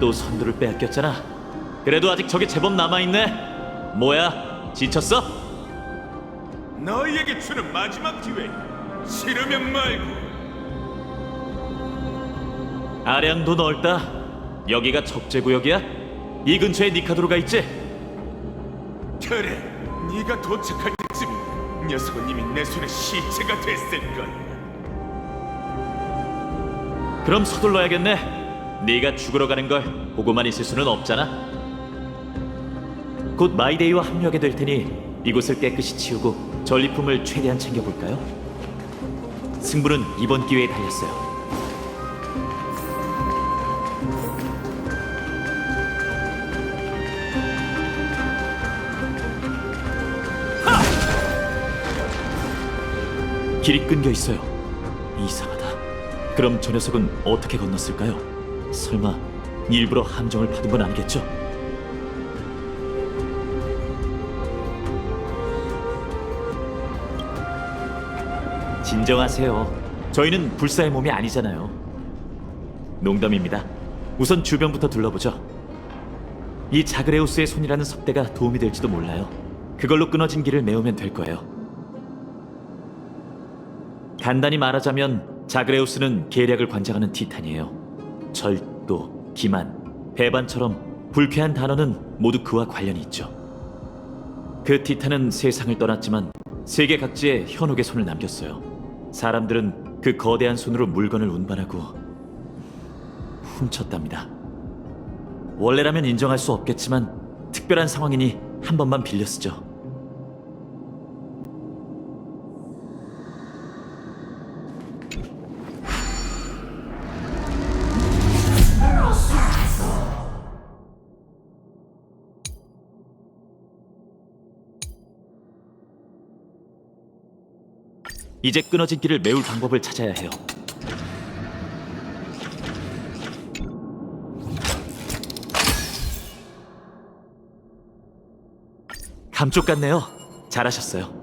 또 선두를 빼앗겼잖아. 그래도 아직 저게 제법 남아있네. 뭐야, 지쳤어? 너희에게 주는 마지막 기회. 싫으면 말고. 아량도 넓다. 여기가 적재구역이야? 이 근처에 니카도르가 있지? 그래, 네가 도착할 때쯤 녀석은 이미 내 손에 시체가 됐을 거야. 그럼 서둘러야겠네. 네가 죽으러 가는 걸 보고만 있을 수는 없잖아. 곧 마이데이와 합류하게 될 테니 이곳을 깨끗이 치우고 전리품을 최대한 챙겨볼까요? 승부는 이번 기회에 달렸어요. 길이 끊겨 있어요. 이상하다. 그럼 저 녀석은 어떻게 건넜을까요? 설마 일부러 함정을 파둔 건 아니겠죠? 진정하세요. 저희는 불사의 몸이 아니잖아요. 농담입니다. 우선 주변부터 둘러보죠. 이 자그레우스의 손이라는 석대가 도움이 될지도 몰라요. 그걸로 끊어진 길을 메우면 될 거예요. 간단히 말하자면 자그레우스는 계략을 관장하는 티탄이에요. 절도, 기만, 배반처럼 불쾌한 단어는 모두 그와 관련이 있죠. 그 티탄은 세상을 떠났지만 세계 각지에 현혹의 손을 남겼어요. 사람들은 그 거대한 손으로 물건을 운반하고 훔쳤답니다. 원래라면 인정할 수 없겠지만 특별한 상황이니 한 번만 빌려 쓰죠. 이제 끊어진 길을 메울 방법을 찾아야 해요. 감쪽 같네요. 잘하셨어요.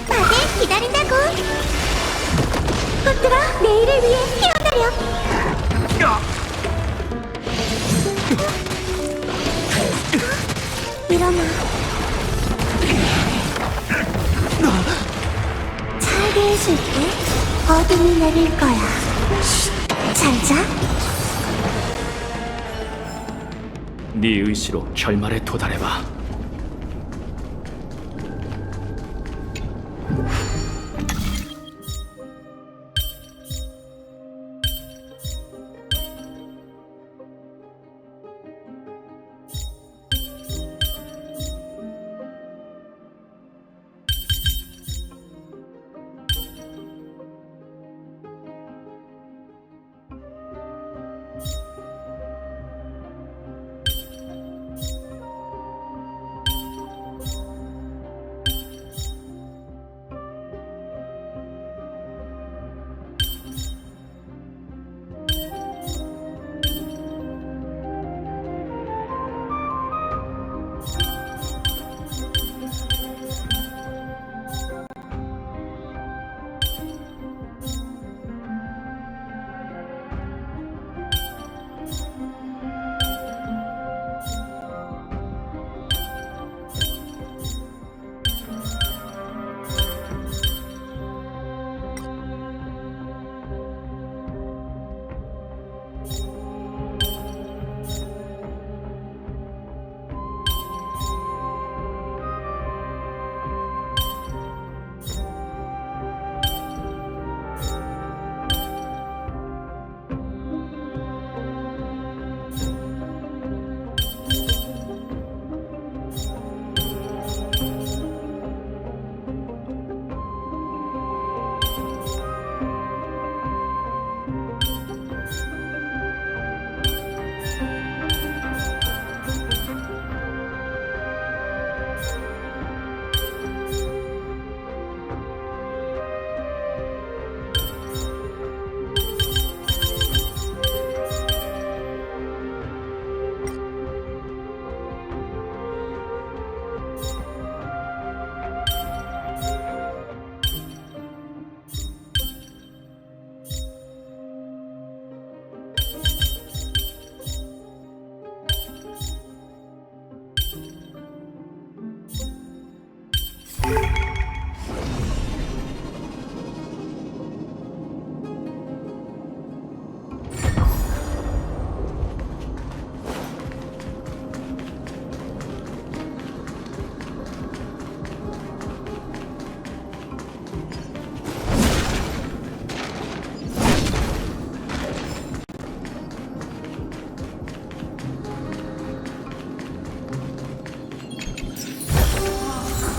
다들 기다린다고. 꽃들아, 내일을 위해 뛰어내려. 일어나. 잘 해줄게. 어둠이 내릴 거야. 잘 자. 네 의지로 결말에 도달해봐.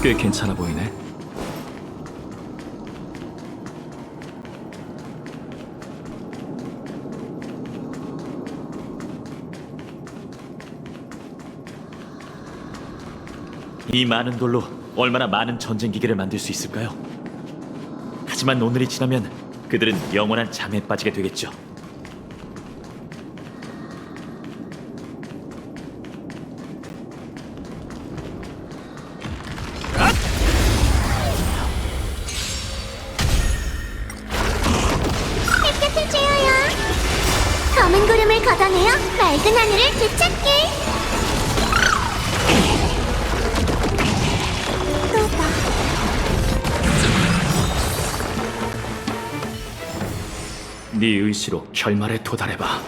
꽤 괜찮아 보이네. 이 많은 돌로 얼마나 많은 전쟁 기계를 만들 수 있을까요? 하지만 오늘이 지나면 그들은 영원한 잠에 빠지게 되겠죠. 햇볕을 쬐어요. 검은 구름을 걷어내어 맑은 하늘을 되찾게. 또봐. 네 의지로 결말에 도달해봐.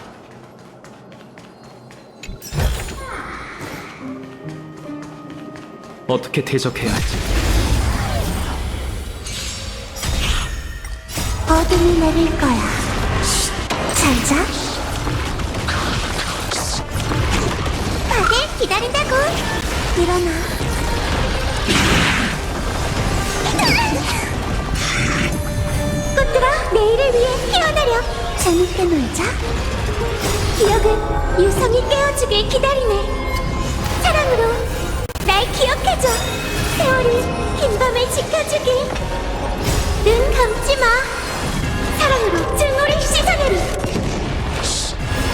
어떻게 대적해야 할지. 어둠이 내릴 거야. 잘 자. 다들 기다린다고. 일어나. 꽃들아, 내일을 위해 피어나려. 재밌게 놀자. 기억은 유성이 깨워주길 기다리네. 사랑으로 날 기억해줘. 세월이 긴 밤을 지켜주길. 눈 감지 마. 사랑으로 증오를 씻어내리.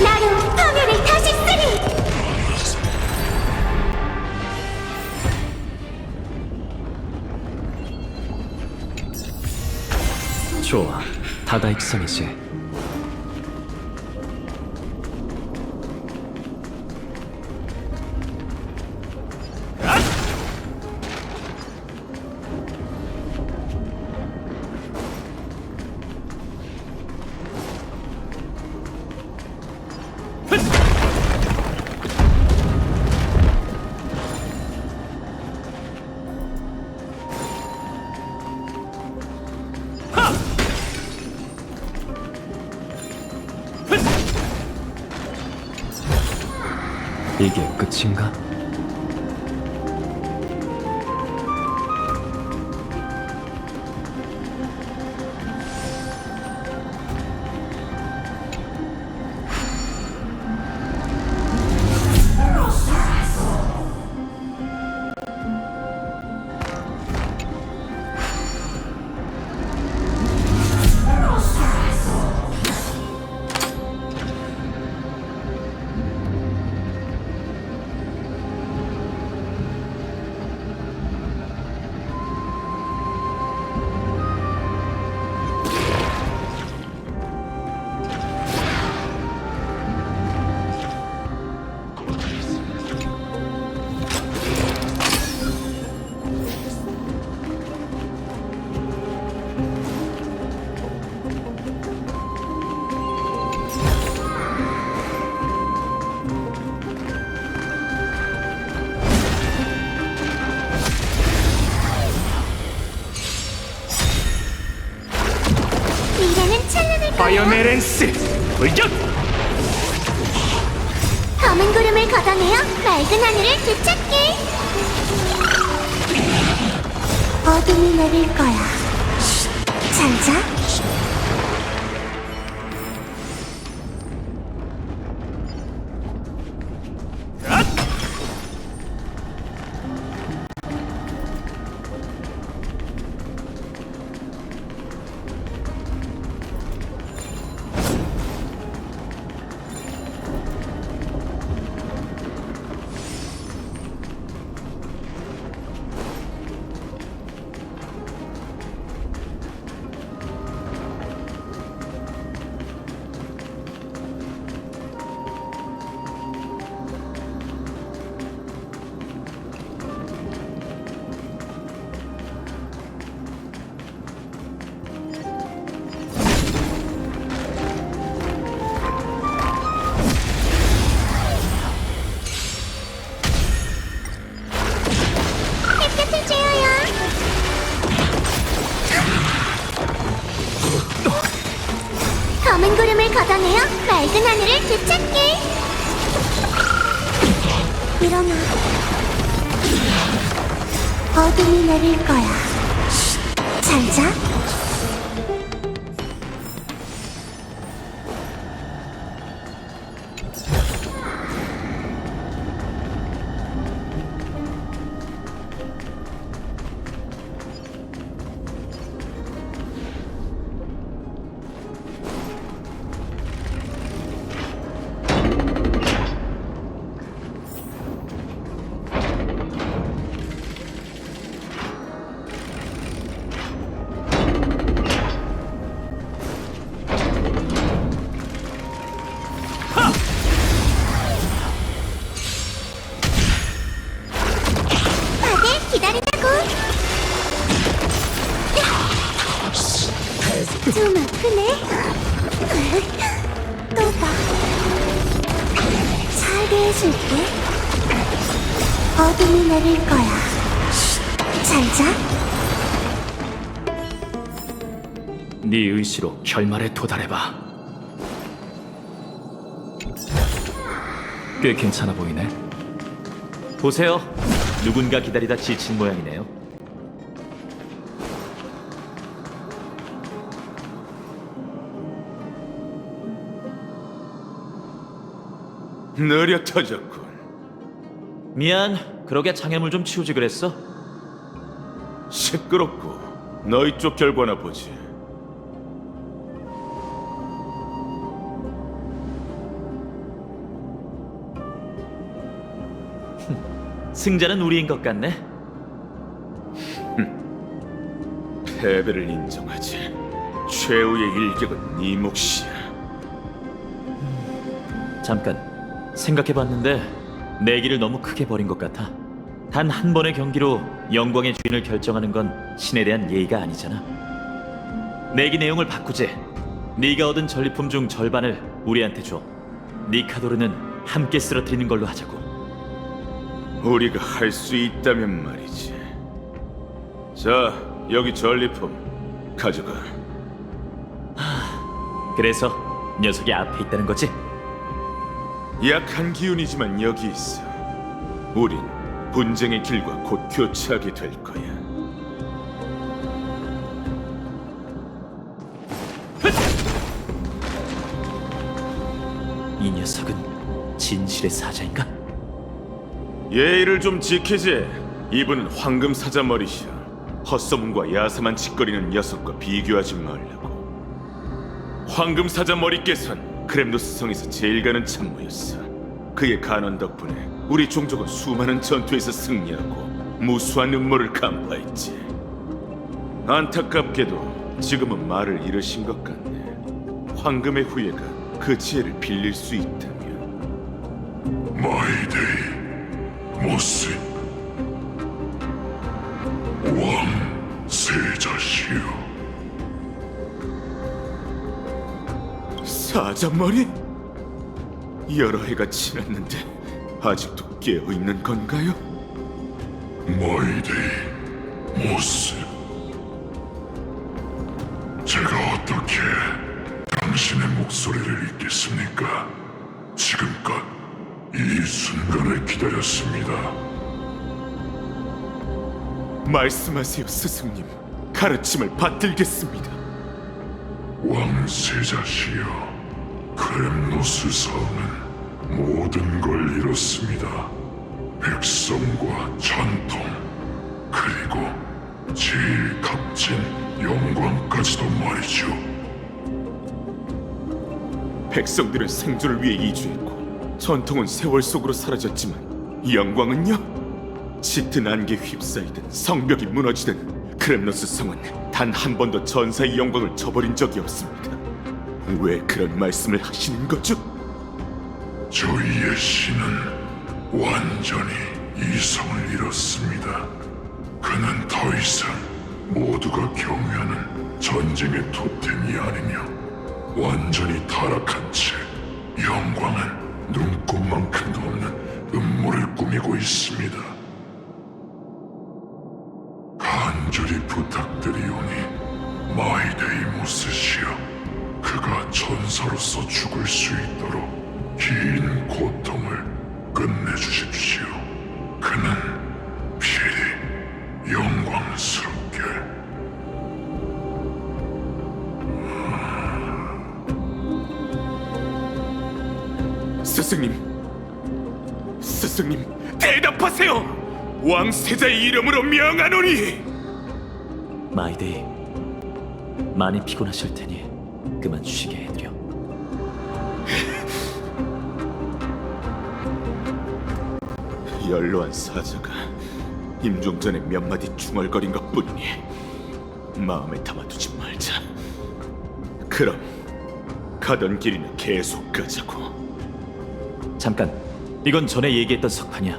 나로 파멸을 다시 쓰리. 좋아. 다다익선이지. 이게 끝인가? 미래는 찬란할 거야. 바이오메렌스 돌격! 검은 구름을 걷어내어 맑은 하늘을 되찾게. 어둠이 내릴 거야. 잘 자. 햇볕을 쬐어요. 검은 구름을 걷어내어 맑은 하늘을 되찾게. 일어나. 어둠이 내릴 거야. 잘 자. 다들 기다린다고. 좀 아프네. 또 봐. 살게 해줄게. 어둠이 내릴 거야. 잘 자. 네 의지로 결말에 도달해봐. 꽤 괜찮아 보이네. 보세요. 누군가 기다리다 지친 모양이네요. 느려 터졌군. 미안. 그러게 장애물 좀 치우지 그랬어? 시끄럽고 너희 쪽 결과나 보지. 승자는 우리인 것 같네. 패배를 인정하지. 최후의 일격은 네 몫이야. 잠깐 생각해봤는데 내기를 너무 크게 버린 것 같아. 단 한 번의 경기로 영광의 주인을 결정하는 건 신에 대한 예의가 아니잖아. 내기 내용을 바꾸지. 네가 얻은 전리품 중 절반을 우리한테 줘. 니카도르는 함께 쓰러뜨리는 걸로 하자고. 우리가 할 수 있다면 말이지. 자, 여기 전리품 가져가. 그래서 녀석이 앞에 있다는 거지? 약한 기운이지만 여기 있어. 우린 분쟁의 길과 곧 교차하게 될 거야. 이 녀석은 진실의 사자인가? 예의를 좀 지키지. 이분은 황금 사자머리시야. 헛소문과 야사만 짓거리는 녀석과 비교하지 말라고. 황금 사자머리께선 크렘노스 성에서 제일 가는 참모였어. 그의 간원 덕분에 우리 종족은 수많은 전투에서 승리하고 무수한 음모를 간파했지. 안타깝게도 지금은 말을 잃으신 것 같네. 황금의 후예가 그 지혜를 빌릴 수 있다면. 마이데이 모스 왕 세자시여. 사자머리? 여러 해가 지났는데 아직도 깨어있는 건가요? 마이데이 모스, 제가 어떻게 당신의 목소리를 잊겠습니까? 지금껏 이 순간을 기다렸습니다. 말씀하세요, 스승님. 가르침을 받들겠습니다. 왕세자시여, 크렘노스 성은 모든 걸 잃었습니다. 백성과 전통, 그리고 제일 값진 영광까지도 말이죠. 백성들은 생존을 위해 이주했고 전통은 세월 속으로 사라졌지만 영광은요? 짙은 안개 휩싸이든 성벽이 무너지든 크렘노스 성은 단 한 번도 전사의 영광을 저버린 적이 없습니다. 왜 그런 말씀을 하시는 거죠? 저희의 신은 완전히 이성을 잃었습니다. 그는 더 이상 모두가 경외하는 전쟁의 토템이 아니며 완전히 타락한 채 영광은 눈꼽만큼도 없는 음모를 꾸미고 있습니다. 간절히 부탁드리오니 마이데이모스시여, 그가 전사로서 죽을 수 있도록 긴 고통을 끝내주십시오. 그는 필히 스승님, 대답하세요! 왕세자의 이름으로 명하노니! 마이데이, 많이 피곤하실 테니 그만 쉬게 해드려. 연로한 사자가 임종전에 몇 마디 중얼거린 것뿐이니 마음에 담아두지 말자. 그럼 가던 길이는 계속 가자고. 잠깐, 이건 전에 얘기했던 석판이야.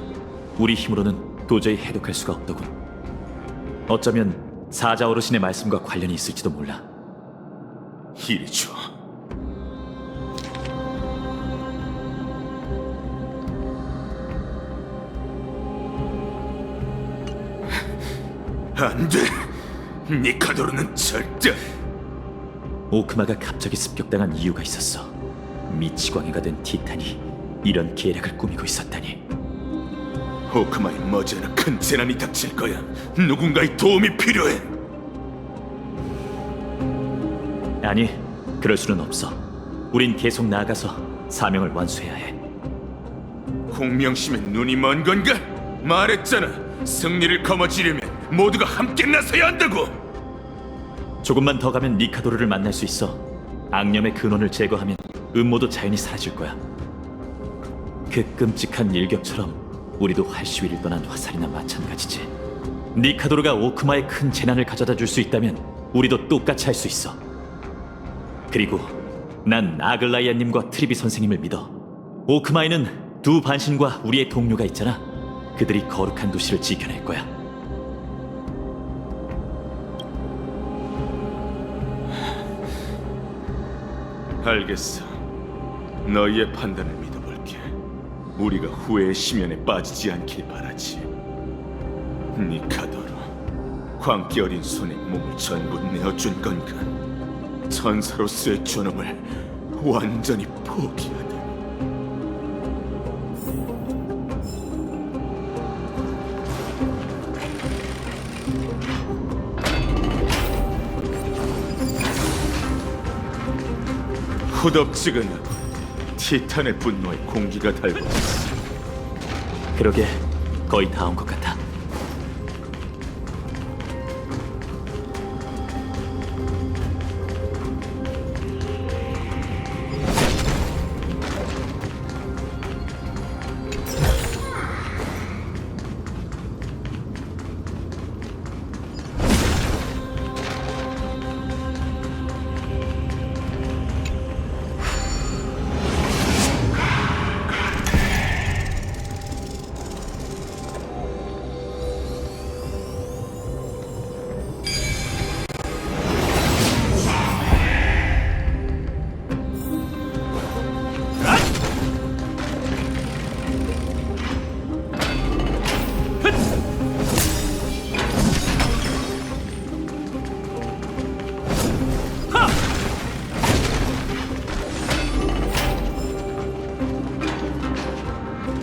우리 힘으로는 도저히 해독할 수가 없더군. 어쩌면 사자 어르신의 말씀과 관련이 있을지도 몰라. 이리 줘. 안 돼! 니카도르는 절대! 오크마가 갑자기 습격당한 이유가 있었어. 미치광이가 된 티탄이 이런 계략을 꾸미고 있었다니. 오크마에 머지않아 큰 재난이 닥칠 거야. 누군가의 도움이 필요해. 아니, 그럴 수는 없어. 우린 계속 나아가서 사명을 완수해야 해. 홍명심의 눈이 먼 건가? 말했잖아. 승리를 거머쥐려면 모두가 함께 나서야 한다고. 조금만 더 가면 니카도르를 만날 수 있어. 악념의 근원을 제거하면 음모도 자연히 사라질 거야. 그 끔찍한 일격처럼 우리도 활시위를 떠난 화살이나 마찬가지지. 니카도르가 오크마에 큰 재난을 가져다 줄 수 있다면 우리도 똑같이 할 수 있어. 그리고 난 아글라이아님과 트리비 선생님을 믿어. 오크마에는 두 반신과 우리의 동료가 있잖아. 그들이 거룩한 도시를 지켜낼 거야. 알겠어. 너희의 판단을 믿어볼게. 우리가 후회의 심연에 빠지지 않길 바라지. 니카도르, 광기 어린 손에 몸을 전부 내어준 건가? 천사로서의 존엄을 완전히 포기하다. 후덥지근하고 티탄의 분노에 공기가 달궈졌어. 그러게, 거의 다 온 것 같아.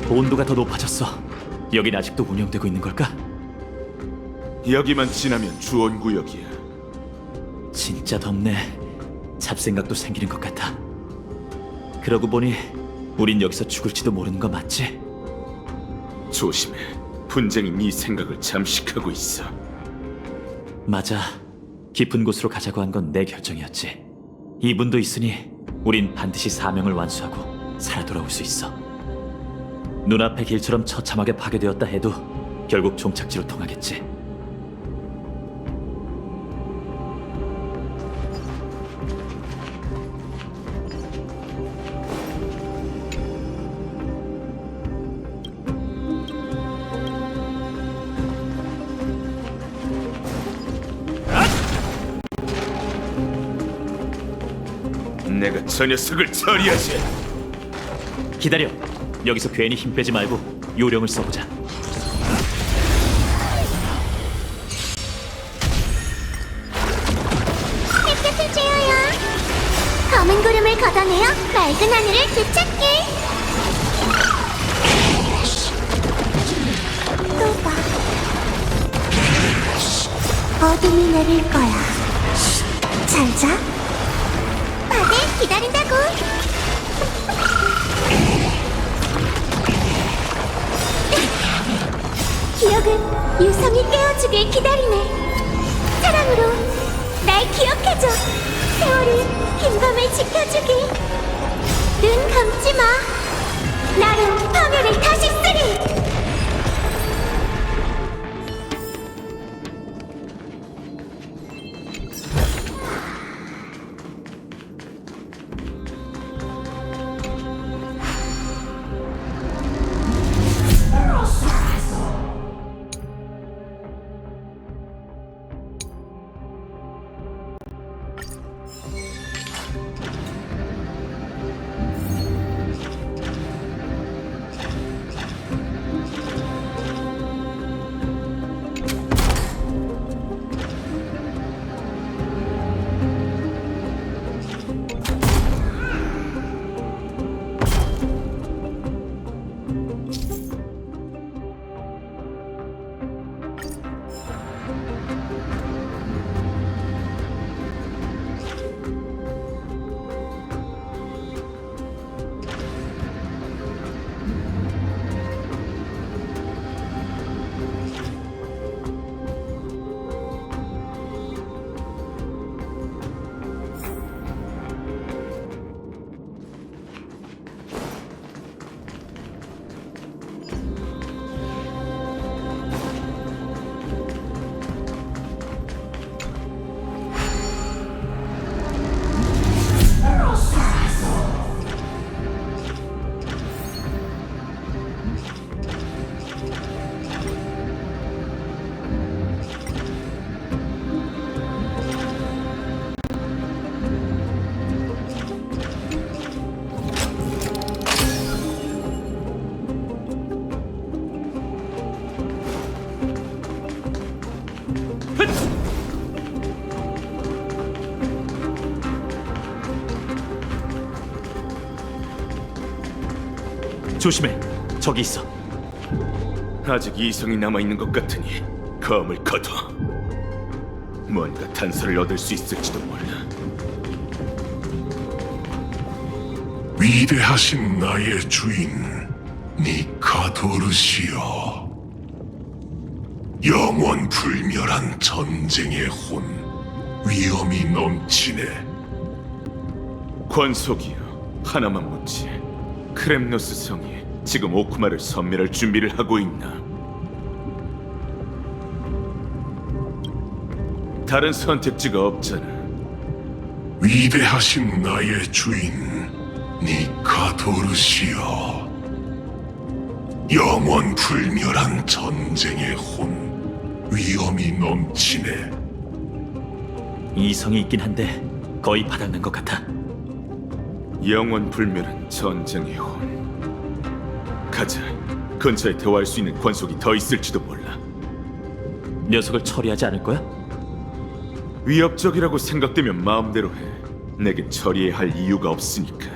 온도가 더 높아졌어. 여긴 아직도 운영되고 있는 걸까? 여기만 지나면 주원구역이야. 진짜 덥네. 잡생각도 생기는 것 같아. 그러고 보니 우린 여기서 죽을지도 모르는 거 맞지? 조심해. 분쟁이 네 생각을 잠식하고 있어. 맞아. 깊은 곳으로 가자고 한 건 내 결정이었지. 이분도 있으니 우린 반드시 사명을 완수하고 살아 돌아올 수 있어. 눈앞의 길처럼 처참하게 파괴되었다 해도 결국 종착지로 통하겠지. 내가 저 녀석을 처리하지. 기다려. 여기서 괜히 힘 빼지 말고 요령을 써보자. 햇볕을 쬐어요. 검은 구름을 걷어내어 맑은 하늘을 되찾게. 또 봐. 어둠이 내릴 거야. 잘 자. 다들 기다린다고. 유성이 깨워주길 기다리네. 사랑으로 날 기억해줘. 세월이 긴 밤을 지켜주길. 눈 감지 마. 나로 파멸을 다시 쓰리. 조심해. 저기 있어. 아직 이성이 남아있는 것 같으니 검을 거둬. 뭔가 단서를 얻을 수 있을지도 몰라. 위대하신 나의 주인 니카도르시여, 영원 불멸한 전쟁의 혼, 위험이 넘치네. 권속이여, 하나만 묻지. 크렘노스 성이 지금 오쿠마를 섬멸할 준비를 하고 있나? 다른 선택지가 없잖아. 위대하신 나의 주인 니카도르시여, 영원 불멸한 전쟁의 혼, 위험이 넘치네. 이성이 있긴 한데 거의 바닥난 것 같아. 영원 불멸한 전쟁의 혼. 가자. 근처에 대화할 수 있는 권속이 더 있을지도 몰라. 녀석을 처리하지 않을 거야? 위협적이라고 생각되면 마음대로 해. 내겐 처리해야 할 이유가 없으니까.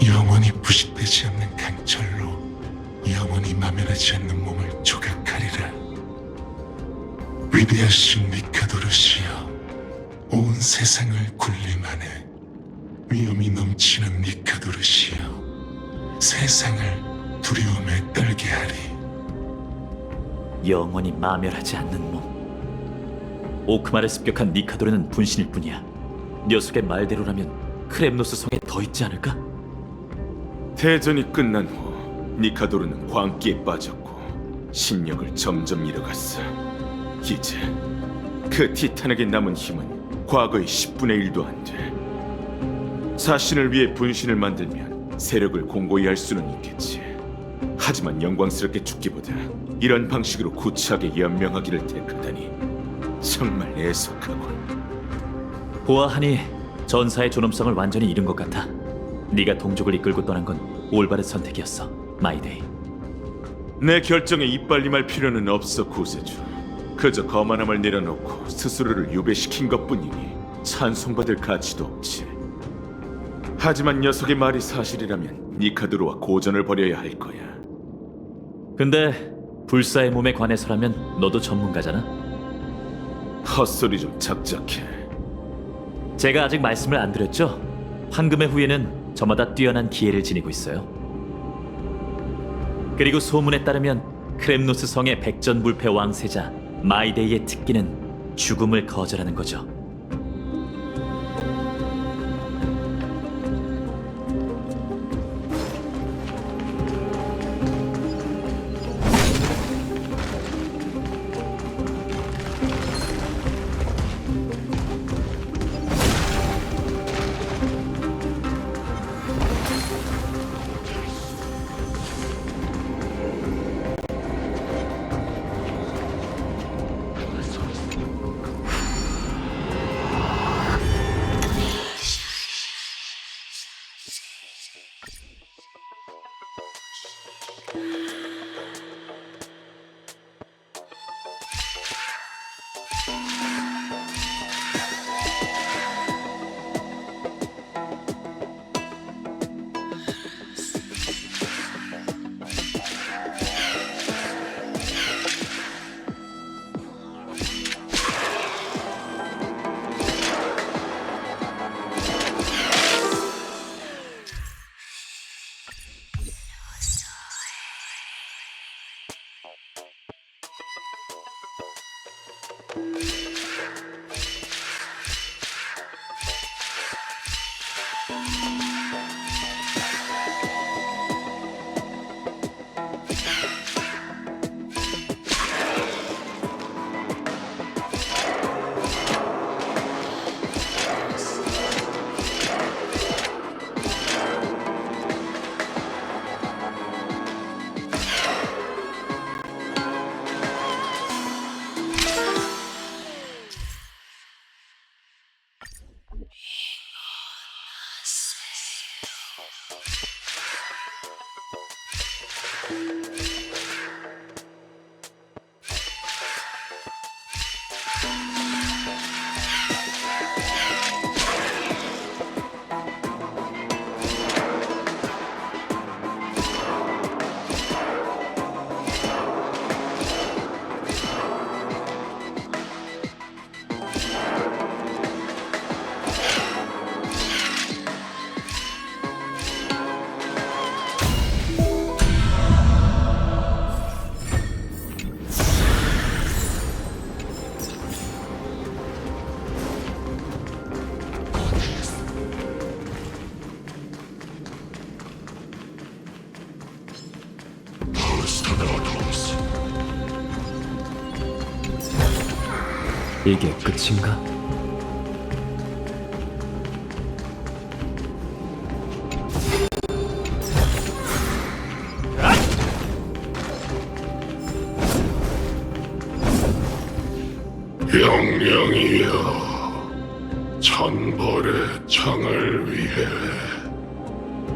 영원히 부식되지 않는 강철로 영원히 마면하지 않는 몸을 조각하리라. 위대하신 니카도르시여, 온 세상을 군림하네. 위험이 넘치는 니카도르시여, 세상을 두려움에 떨게 하리. 영원히 마멸하지 않는 몸. 오크마를 습격한 니카도르는 분신일 뿐이야. 녀석의 말대로라면 크렘노스 성에 더 있지 않을까? 대전이 끝난 후 니카도르는 광기에 빠졌고 신력을 점점 잃어갔어. 이제 그 티탄에게 남은 힘은 과거의 10분의 1도 안 돼. 자신을 위해 분신을 만들면 세력을 공고히 할 수는 있겠지. 하지만 영광스럽게 죽기보다 이런 방식으로 구차하게 연명하기를 택하다니 정말 애석하군. 보아하니 전사의 존엄성을 완전히 잃은 것 같아. 네가 동족을 이끌고 떠난 건 올바른 선택이었어, 마이데이. 내 결정에 이빨림할 필요는 없어, 구세주. 그저 거만함을 내려놓고 스스로를 유배시킨 것뿐이니 찬송받을 가치도 없지. 하지만 녀석의 말이 사실이라면 니카드로와 고전을 벌여야 할 거야. 근데 불사의 몸에 관해서라면 너도 전문가잖아. 헛소리 좀 작작해. 제가 아직 말씀을 안 드렸죠? 황금의 후예는 저마다 뛰어난 기회를 지니고 있어요. 그리고 소문에 따르면 크렘노스 성의 백전불패 왕세자 마이데이의 특기는 죽음을 거절하는 거죠. 이게 끝인가? 영령이여, 천벌의 창을 위해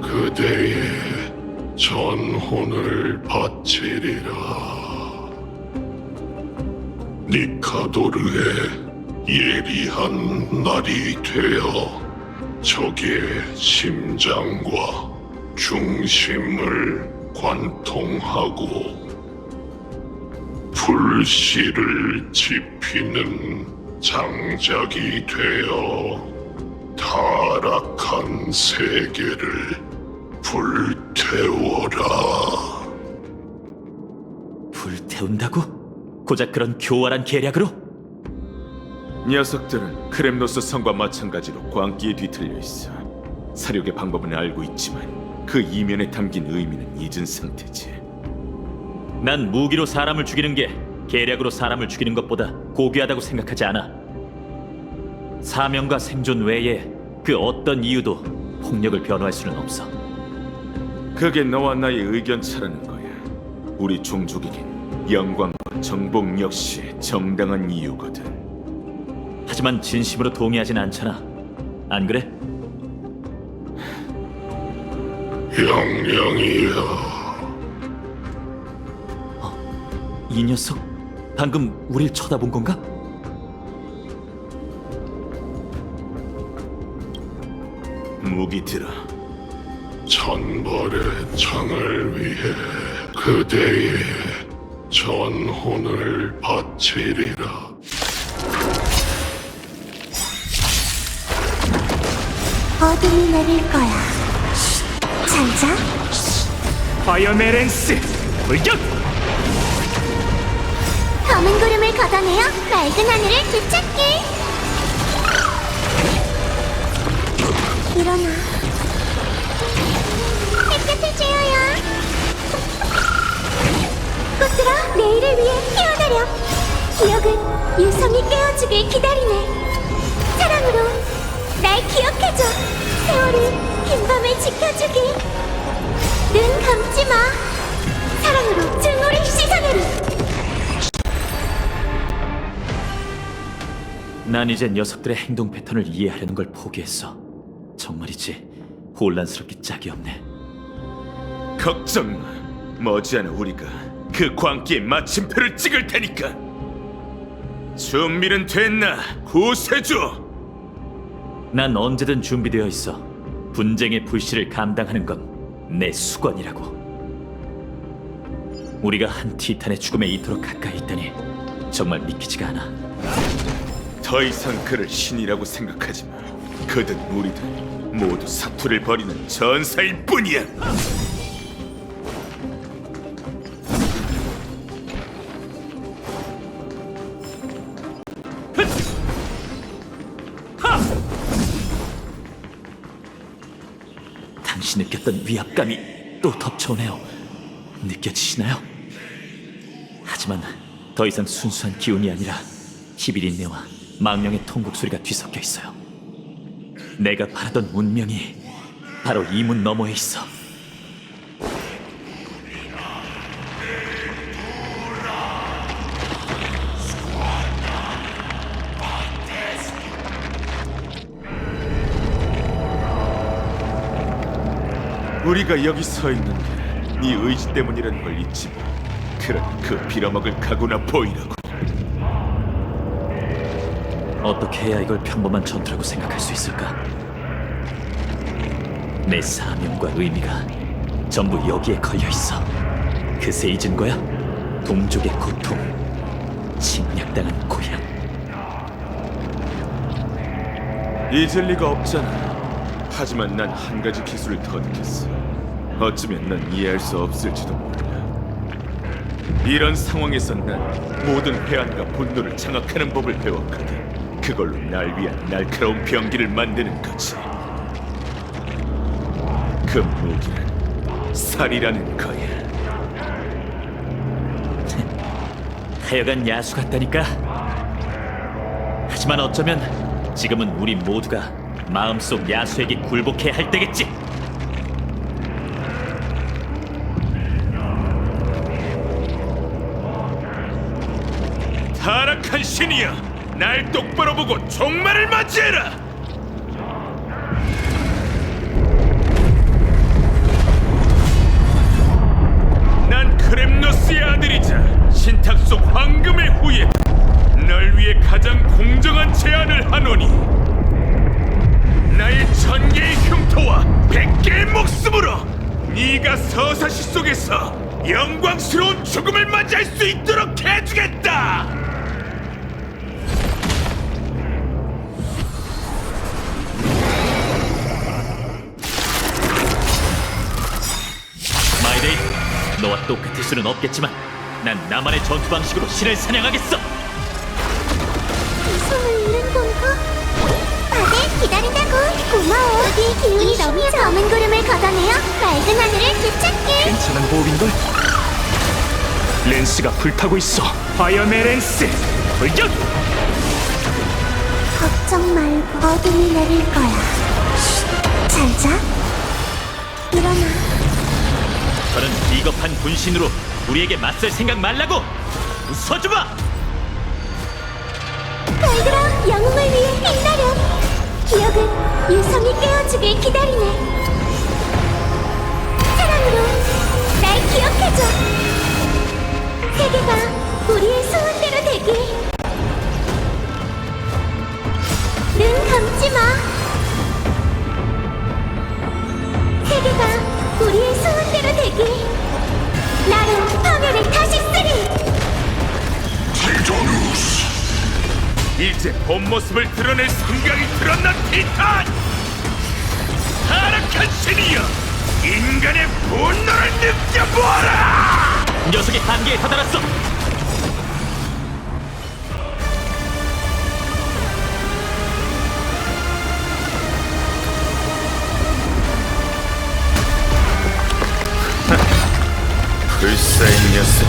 그대의 전혼을 바치리라. 니카도르의 예리한 날이 되어 적의 심장과 중심을 관통하고 불씨를 지피는 장작이 되어 타락한 세계를 불태워라. 불태운다고? 고작 그런 교활한 계략으로? 녀석들은 크렘노스 성과 마찬가지로 광기에 뒤틀려 있어. 사륙의 방법은 알고 있지만 그 이면에 담긴 의미는 잊은 상태지. 난 무기로 사람을 죽이는 게 계략으로 사람을 죽이는 것보다 고귀하다고 생각하지 않아. 사명과 생존 외에 그 어떤 이유도 폭력을 변호할 수는 없어. 그게 너와 나의 의견차라는 거야. 우리 종족에겐 영광과 정복 역시 정당한 이유거든. 하지만 진심으로 동의하진 않잖아. 안 그래? 영영이여, 이 녀석 방금 우릴 쳐다본 건가? 무기 들어. 천벌의 창을 위해 그대의 전혼을 바치리라. 어둠이 내릴 거야. 잘 자. 파이어메렌스 불격! 검은 구름을 걷어내어 맑은 하늘을 되찾기. 일어나. 햇볕을 쬐어요. 꽃들아, 내일을 위해 피어나려. 기억은 유성이 깨워주길 기다리네. 사랑으로 날 기억해줘. 세월이 긴 밤을 지켜주길. 눈 감지 마. 사랑으로 증오를 씻어내리. 난 이제 녀석들의 행동 패턴을 이해하려는 걸 포기했어. 정말이지 혼란스럽기 짝이 없네. 걱정 마. 머지않아 우리가 그 광기에 마침표를 찍을 테니까. 준비는 됐나, 구세주? 난 언제든 준비되어 있어. 분쟁의 불씨를 감당하는 건 내 수건이라고. 우리가 한 티탄의 죽음에 이토록 가까이 있다니 정말 믿기지가 않아. 더 이상 그를 신이라고 생각하지 마. 그든 우리든 모두 사투를 벌이는 전사일 뿐이야. 당시 느꼈던 위압감이 또 덮쳐오네요. 느껴지시나요? 하지만 더 이상 순수한 기운이 아니라 히비린내와 망령의 통곡 소리가 뒤섞여 있어요. 내가 바라던 운명이 바로 이 문 너머에 있어. 우리가 여기 서 있는 게 네 의지 때문이라는 걸 잊지 마. 그러니 그 빌어먹을 각오나 보이라고. 어떻게 해야 이걸 평범한 전투라고 생각할 수 있을까? 내 사명과 의미가 전부 여기에 걸려 있어. 그새 잊은 거야? 동족의 고통, 침략당한 고향. 잊을 리가 없잖아. 하지만 난 한 가지 기술을 터득했어. 어쩌면 넌 이해할 수 없을지도 몰라. 이런 상황에선 난 모든 회한과 분노를 장악하는 법을 배웠거든. 그걸로 날 위한 날카로운 병기를 만드는 거지. 그 무기는 살이라는 거야. 하여간 야수 같다니까. 하지만 어쩌면 지금은 우리 모두가 마음속 야수에게 굴복해야 할 때겠지. 타락한 신이여, 날 똑바로 보고 종말을 맞이해라. 난 크렘노스의 아들이자 신탁 속 황금의 후예. 널 위해 가장 공정한 제안을 하노니 나의 1000개의 흉터와 100개의 목숨으로 네가 서사시 속에서 영광스러운 죽음을 맞이할 수 있도록 해주겠다. 마이데이, 너와 똑같을 수는 없겠지만 난 나만의 전투 방식으로 신을 사냥하겠어. 이 손을 잃는 건가? 다들 기다린다고. 공연 고마워. 부디 기운이 넘쳐 검은 구름을 걷어내어 맑은 하늘을 되찾게. 괜찮은 호흡인걸? 렌스가 불타고 있어. 파이어맨 렌스 돌격! 걱정 말고 어둠이 내릴 거야. 잘 자. 일어나. 저는 비겁한 분신으로 우리에게 맞설 생각 말라고! 웃어주마! 별들아, 영웅을 위해 빛나렴. 기억은 유성이 깨워주길 기다리네. 사랑으로 날 기억해줘. 세계가 우리의 소원대로 되길. 눈 감지 마. 세계가 우리의 소원대로 되길. 나로 파멸을 다시 쓰리. 이제 본 모습을 드러낼 생각이 들었나 티탄! 타락한 신이여! 인간의 분노를 느껴보아라! 녀석이 한계에 다다랐어! 불사의 녀석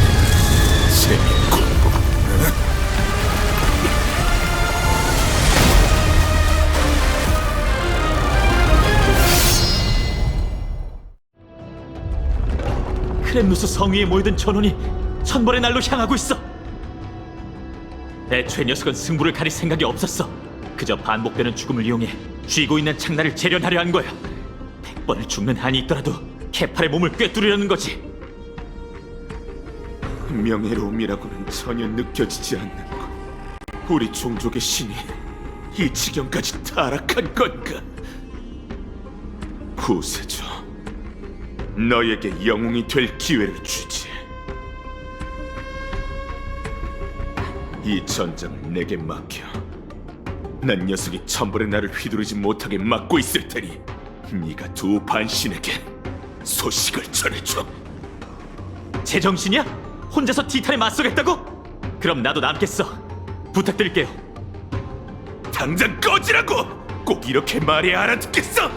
재밌군. 크렘누스 성 위에 모이던 전원이 천벌의 날로 향하고 있어. 애초에 녀석은 승부를 가릴 생각이 없었어. 그저 반복되는 죽음을 이용해 쥐고 있는 창날을 재련하려 한 거야. 100번을 죽는 한이 있더라도 케팔의 몸을 꿰뚫으려는 거지. 명예로움이라고는 전혀 느껴지지 않는 것. 우리 종족의 신이 이 지경까지 타락한 건가? 구세주, 너에게 영웅이 될 기회를 주지. 이 전장을 내게 맡겨. 난 녀석이 천벌의 날을 휘두르지 못하게 막고 있을 테니 네가 두 반신에게 소식을 전해줘. 제정신이야? 혼자서 티탄에 맞서겠다고? 그럼 나도 남겠어. 부탁드릴게요. 당장 꺼지라고! 꼭 이렇게 말해야 알아듣겠어!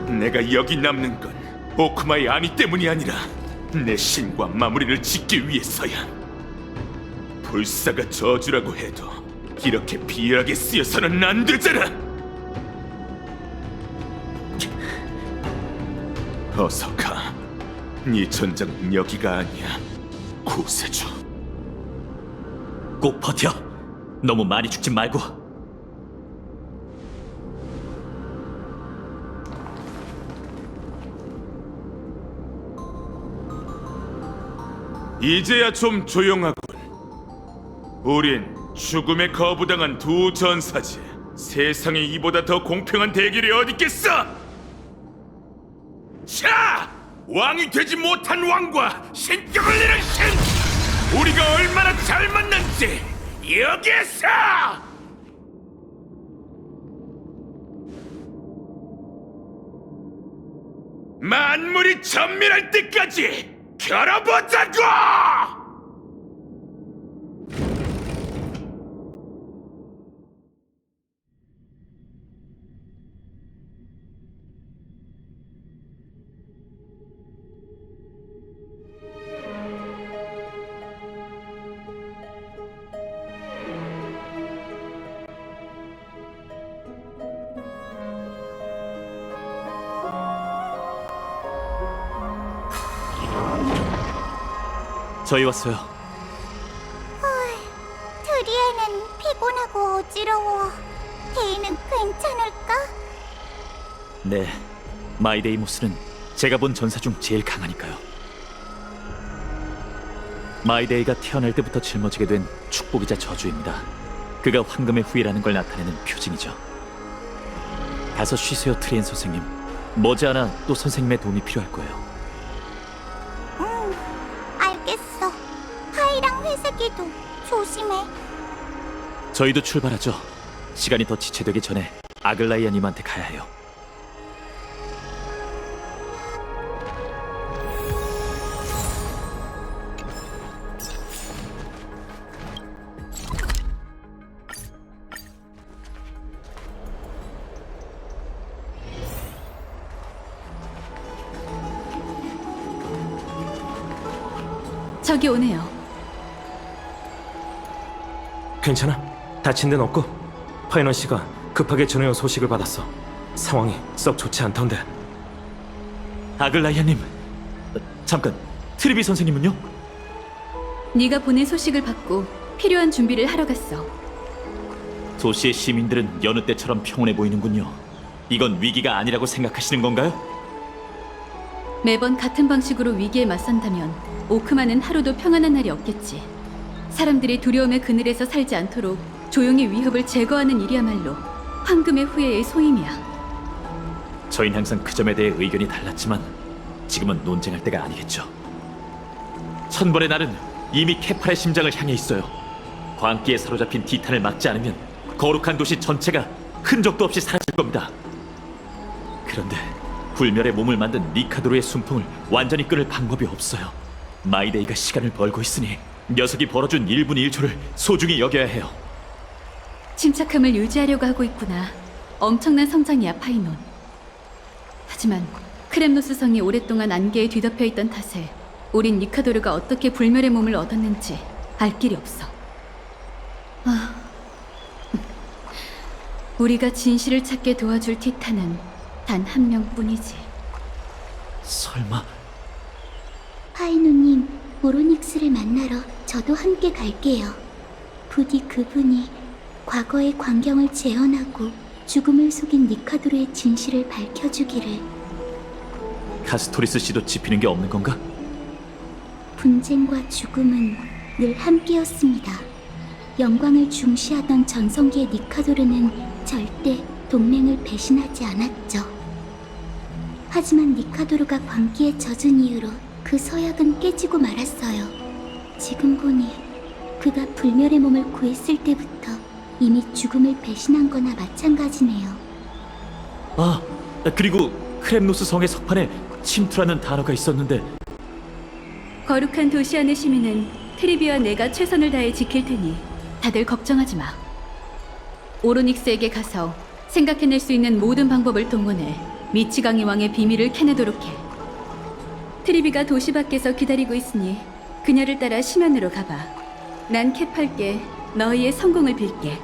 내가 여기 남는 건 오크마의 아니 때문이 아니라 내 신과 마무리를 짓기 위해서야. 불사가 저주라고 해도 이렇게 비열하게 쓰여서는 안 되잖아! 어서 가. 네 전장은 여기가 아니야, 구세주. 꼭 버텨. 너무 많이 죽지 말고. 이제야 좀 조용하군. 우린 죽음에 거부당한 두 전사지. 세상에 이보다 더 공평한 대결이 어디 있겠어? 자! 왕이 되지 못한 왕과 신격을 잃은 신! 우리가 얼마나 잘 만났지! 여기에서! 만물이 전멸할 때까지 겨뤄보자고! 저희 왔어요. 드리에는 피곤하고 어지러워. 데이는 괜찮을까? 네, 마이데이모스는 제가 본 전사 중 제일 강하니까요. 마이데이가 태어날 때부터 짊어지게 된 축복이자 저주입니다. 그가 황금의 후예라는 걸 나타내는 표징이죠. 가서 쉬세요, 트리엔 선생님. 머지않아 또 선생님의 도움이 필요할 거예요. 알겠어. 파이랑 회색이도 조심해. 저희도 출발하죠. 시간이 더 지체되기 전에 아글라이아님한테 가야 해요. 저기 오네요. 괜찮아? 다친 데는 없고? 파이넌 씨가 급하게 전해온 소식을 받았어. 상황이 썩 좋지 않던데. 아글라이아님, 잠깐, 트리비 선생님은요? 네가 보낸 소식을 받고 필요한 준비를 하러 갔어. 도시의 시민들은 여느 때처럼 평온해 보이는군요. 이건 위기가 아니라고 생각하시는 건가요? 매번 같은 방식으로 위기에 맞선다면 오크만은 하루도 평안한 날이 없겠지. 사람들이 두려움의 그늘에서 살지 않도록 조용히 위협을 제거하는 일이야말로 황금의 후예의 소임이야. 저희는 항상 그 점에 대해 의견이 달랐지만 지금은 논쟁할 때가 아니겠죠. 천벌의 날은 이미 케팔의 심장을 향해 있어요. 광기에 사로잡힌 티탄을 막지 않으면 거룩한 도시 전체가 흔적도 없이 사라질 겁니다. 그런데 불멸의 몸을 만든 니카도르의 순풍을 완전히 끊을 방법이 없어요. 마이데이가 시간을 벌고 있으니 녀석이 벌어준 1분 1초를 소중히 여겨야 해요. 침착함을 유지하려고 하고 있구나. 엄청난 성장이야, 파이논. 하지만 크렘노스 성이 오랫동안 안개에 뒤덮여 있던 탓에 우린 니카도르가 어떻게 불멸의 몸을 얻었는지 알 길이 없어. 우리가 진실을 찾게 도와줄 티탄은 단 한 명뿐이지. 설마 파이노님, 오로닉스를 만나러 저도 함께 갈게요. 부디 그분이 과거의 광경을 재현하고 죽음을 속인 니카도르의 진실을 밝혀주기를. 카스토리스 씨도 짚히는 게 없는 건가? 분쟁과 죽음은 늘 함께였습니다. 영광을 중시하던 전성기의 니카도르는 절대 동맹을 배신하지 않았죠. 하지만 니카도르가 광기에 젖은 이후로 그 서약은 깨지고 말았어요. 지금 보니 그가 불멸의 몸을 구했을 때부터 이미 죽음을 배신한 거나 마찬가지네요. 아, 그리고 크렘노스 성의 석판에 침투라는 단어가 있었는데 거룩한 도시 안의 시민은 트리비와 내가 최선을 다해 지킬 테니 다들 걱정하지 마. 오로닉스에게 가서 생각해낼 수 있는 모든 방법을 동원해 미치강이 왕의 비밀을 캐내도록 해. 트리비가 도시 밖에서 기다리고 있으니 그녀를 따라 심연으로 가봐. 난 캡할게. 너희의 성공을 빌게.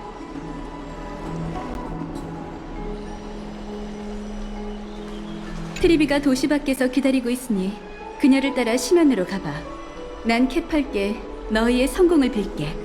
트리비가 도시 밖에서 기다리고 있으니 그녀를 따라 심연으로 가봐. 난 캡할게. 너희의 성공을 빌게.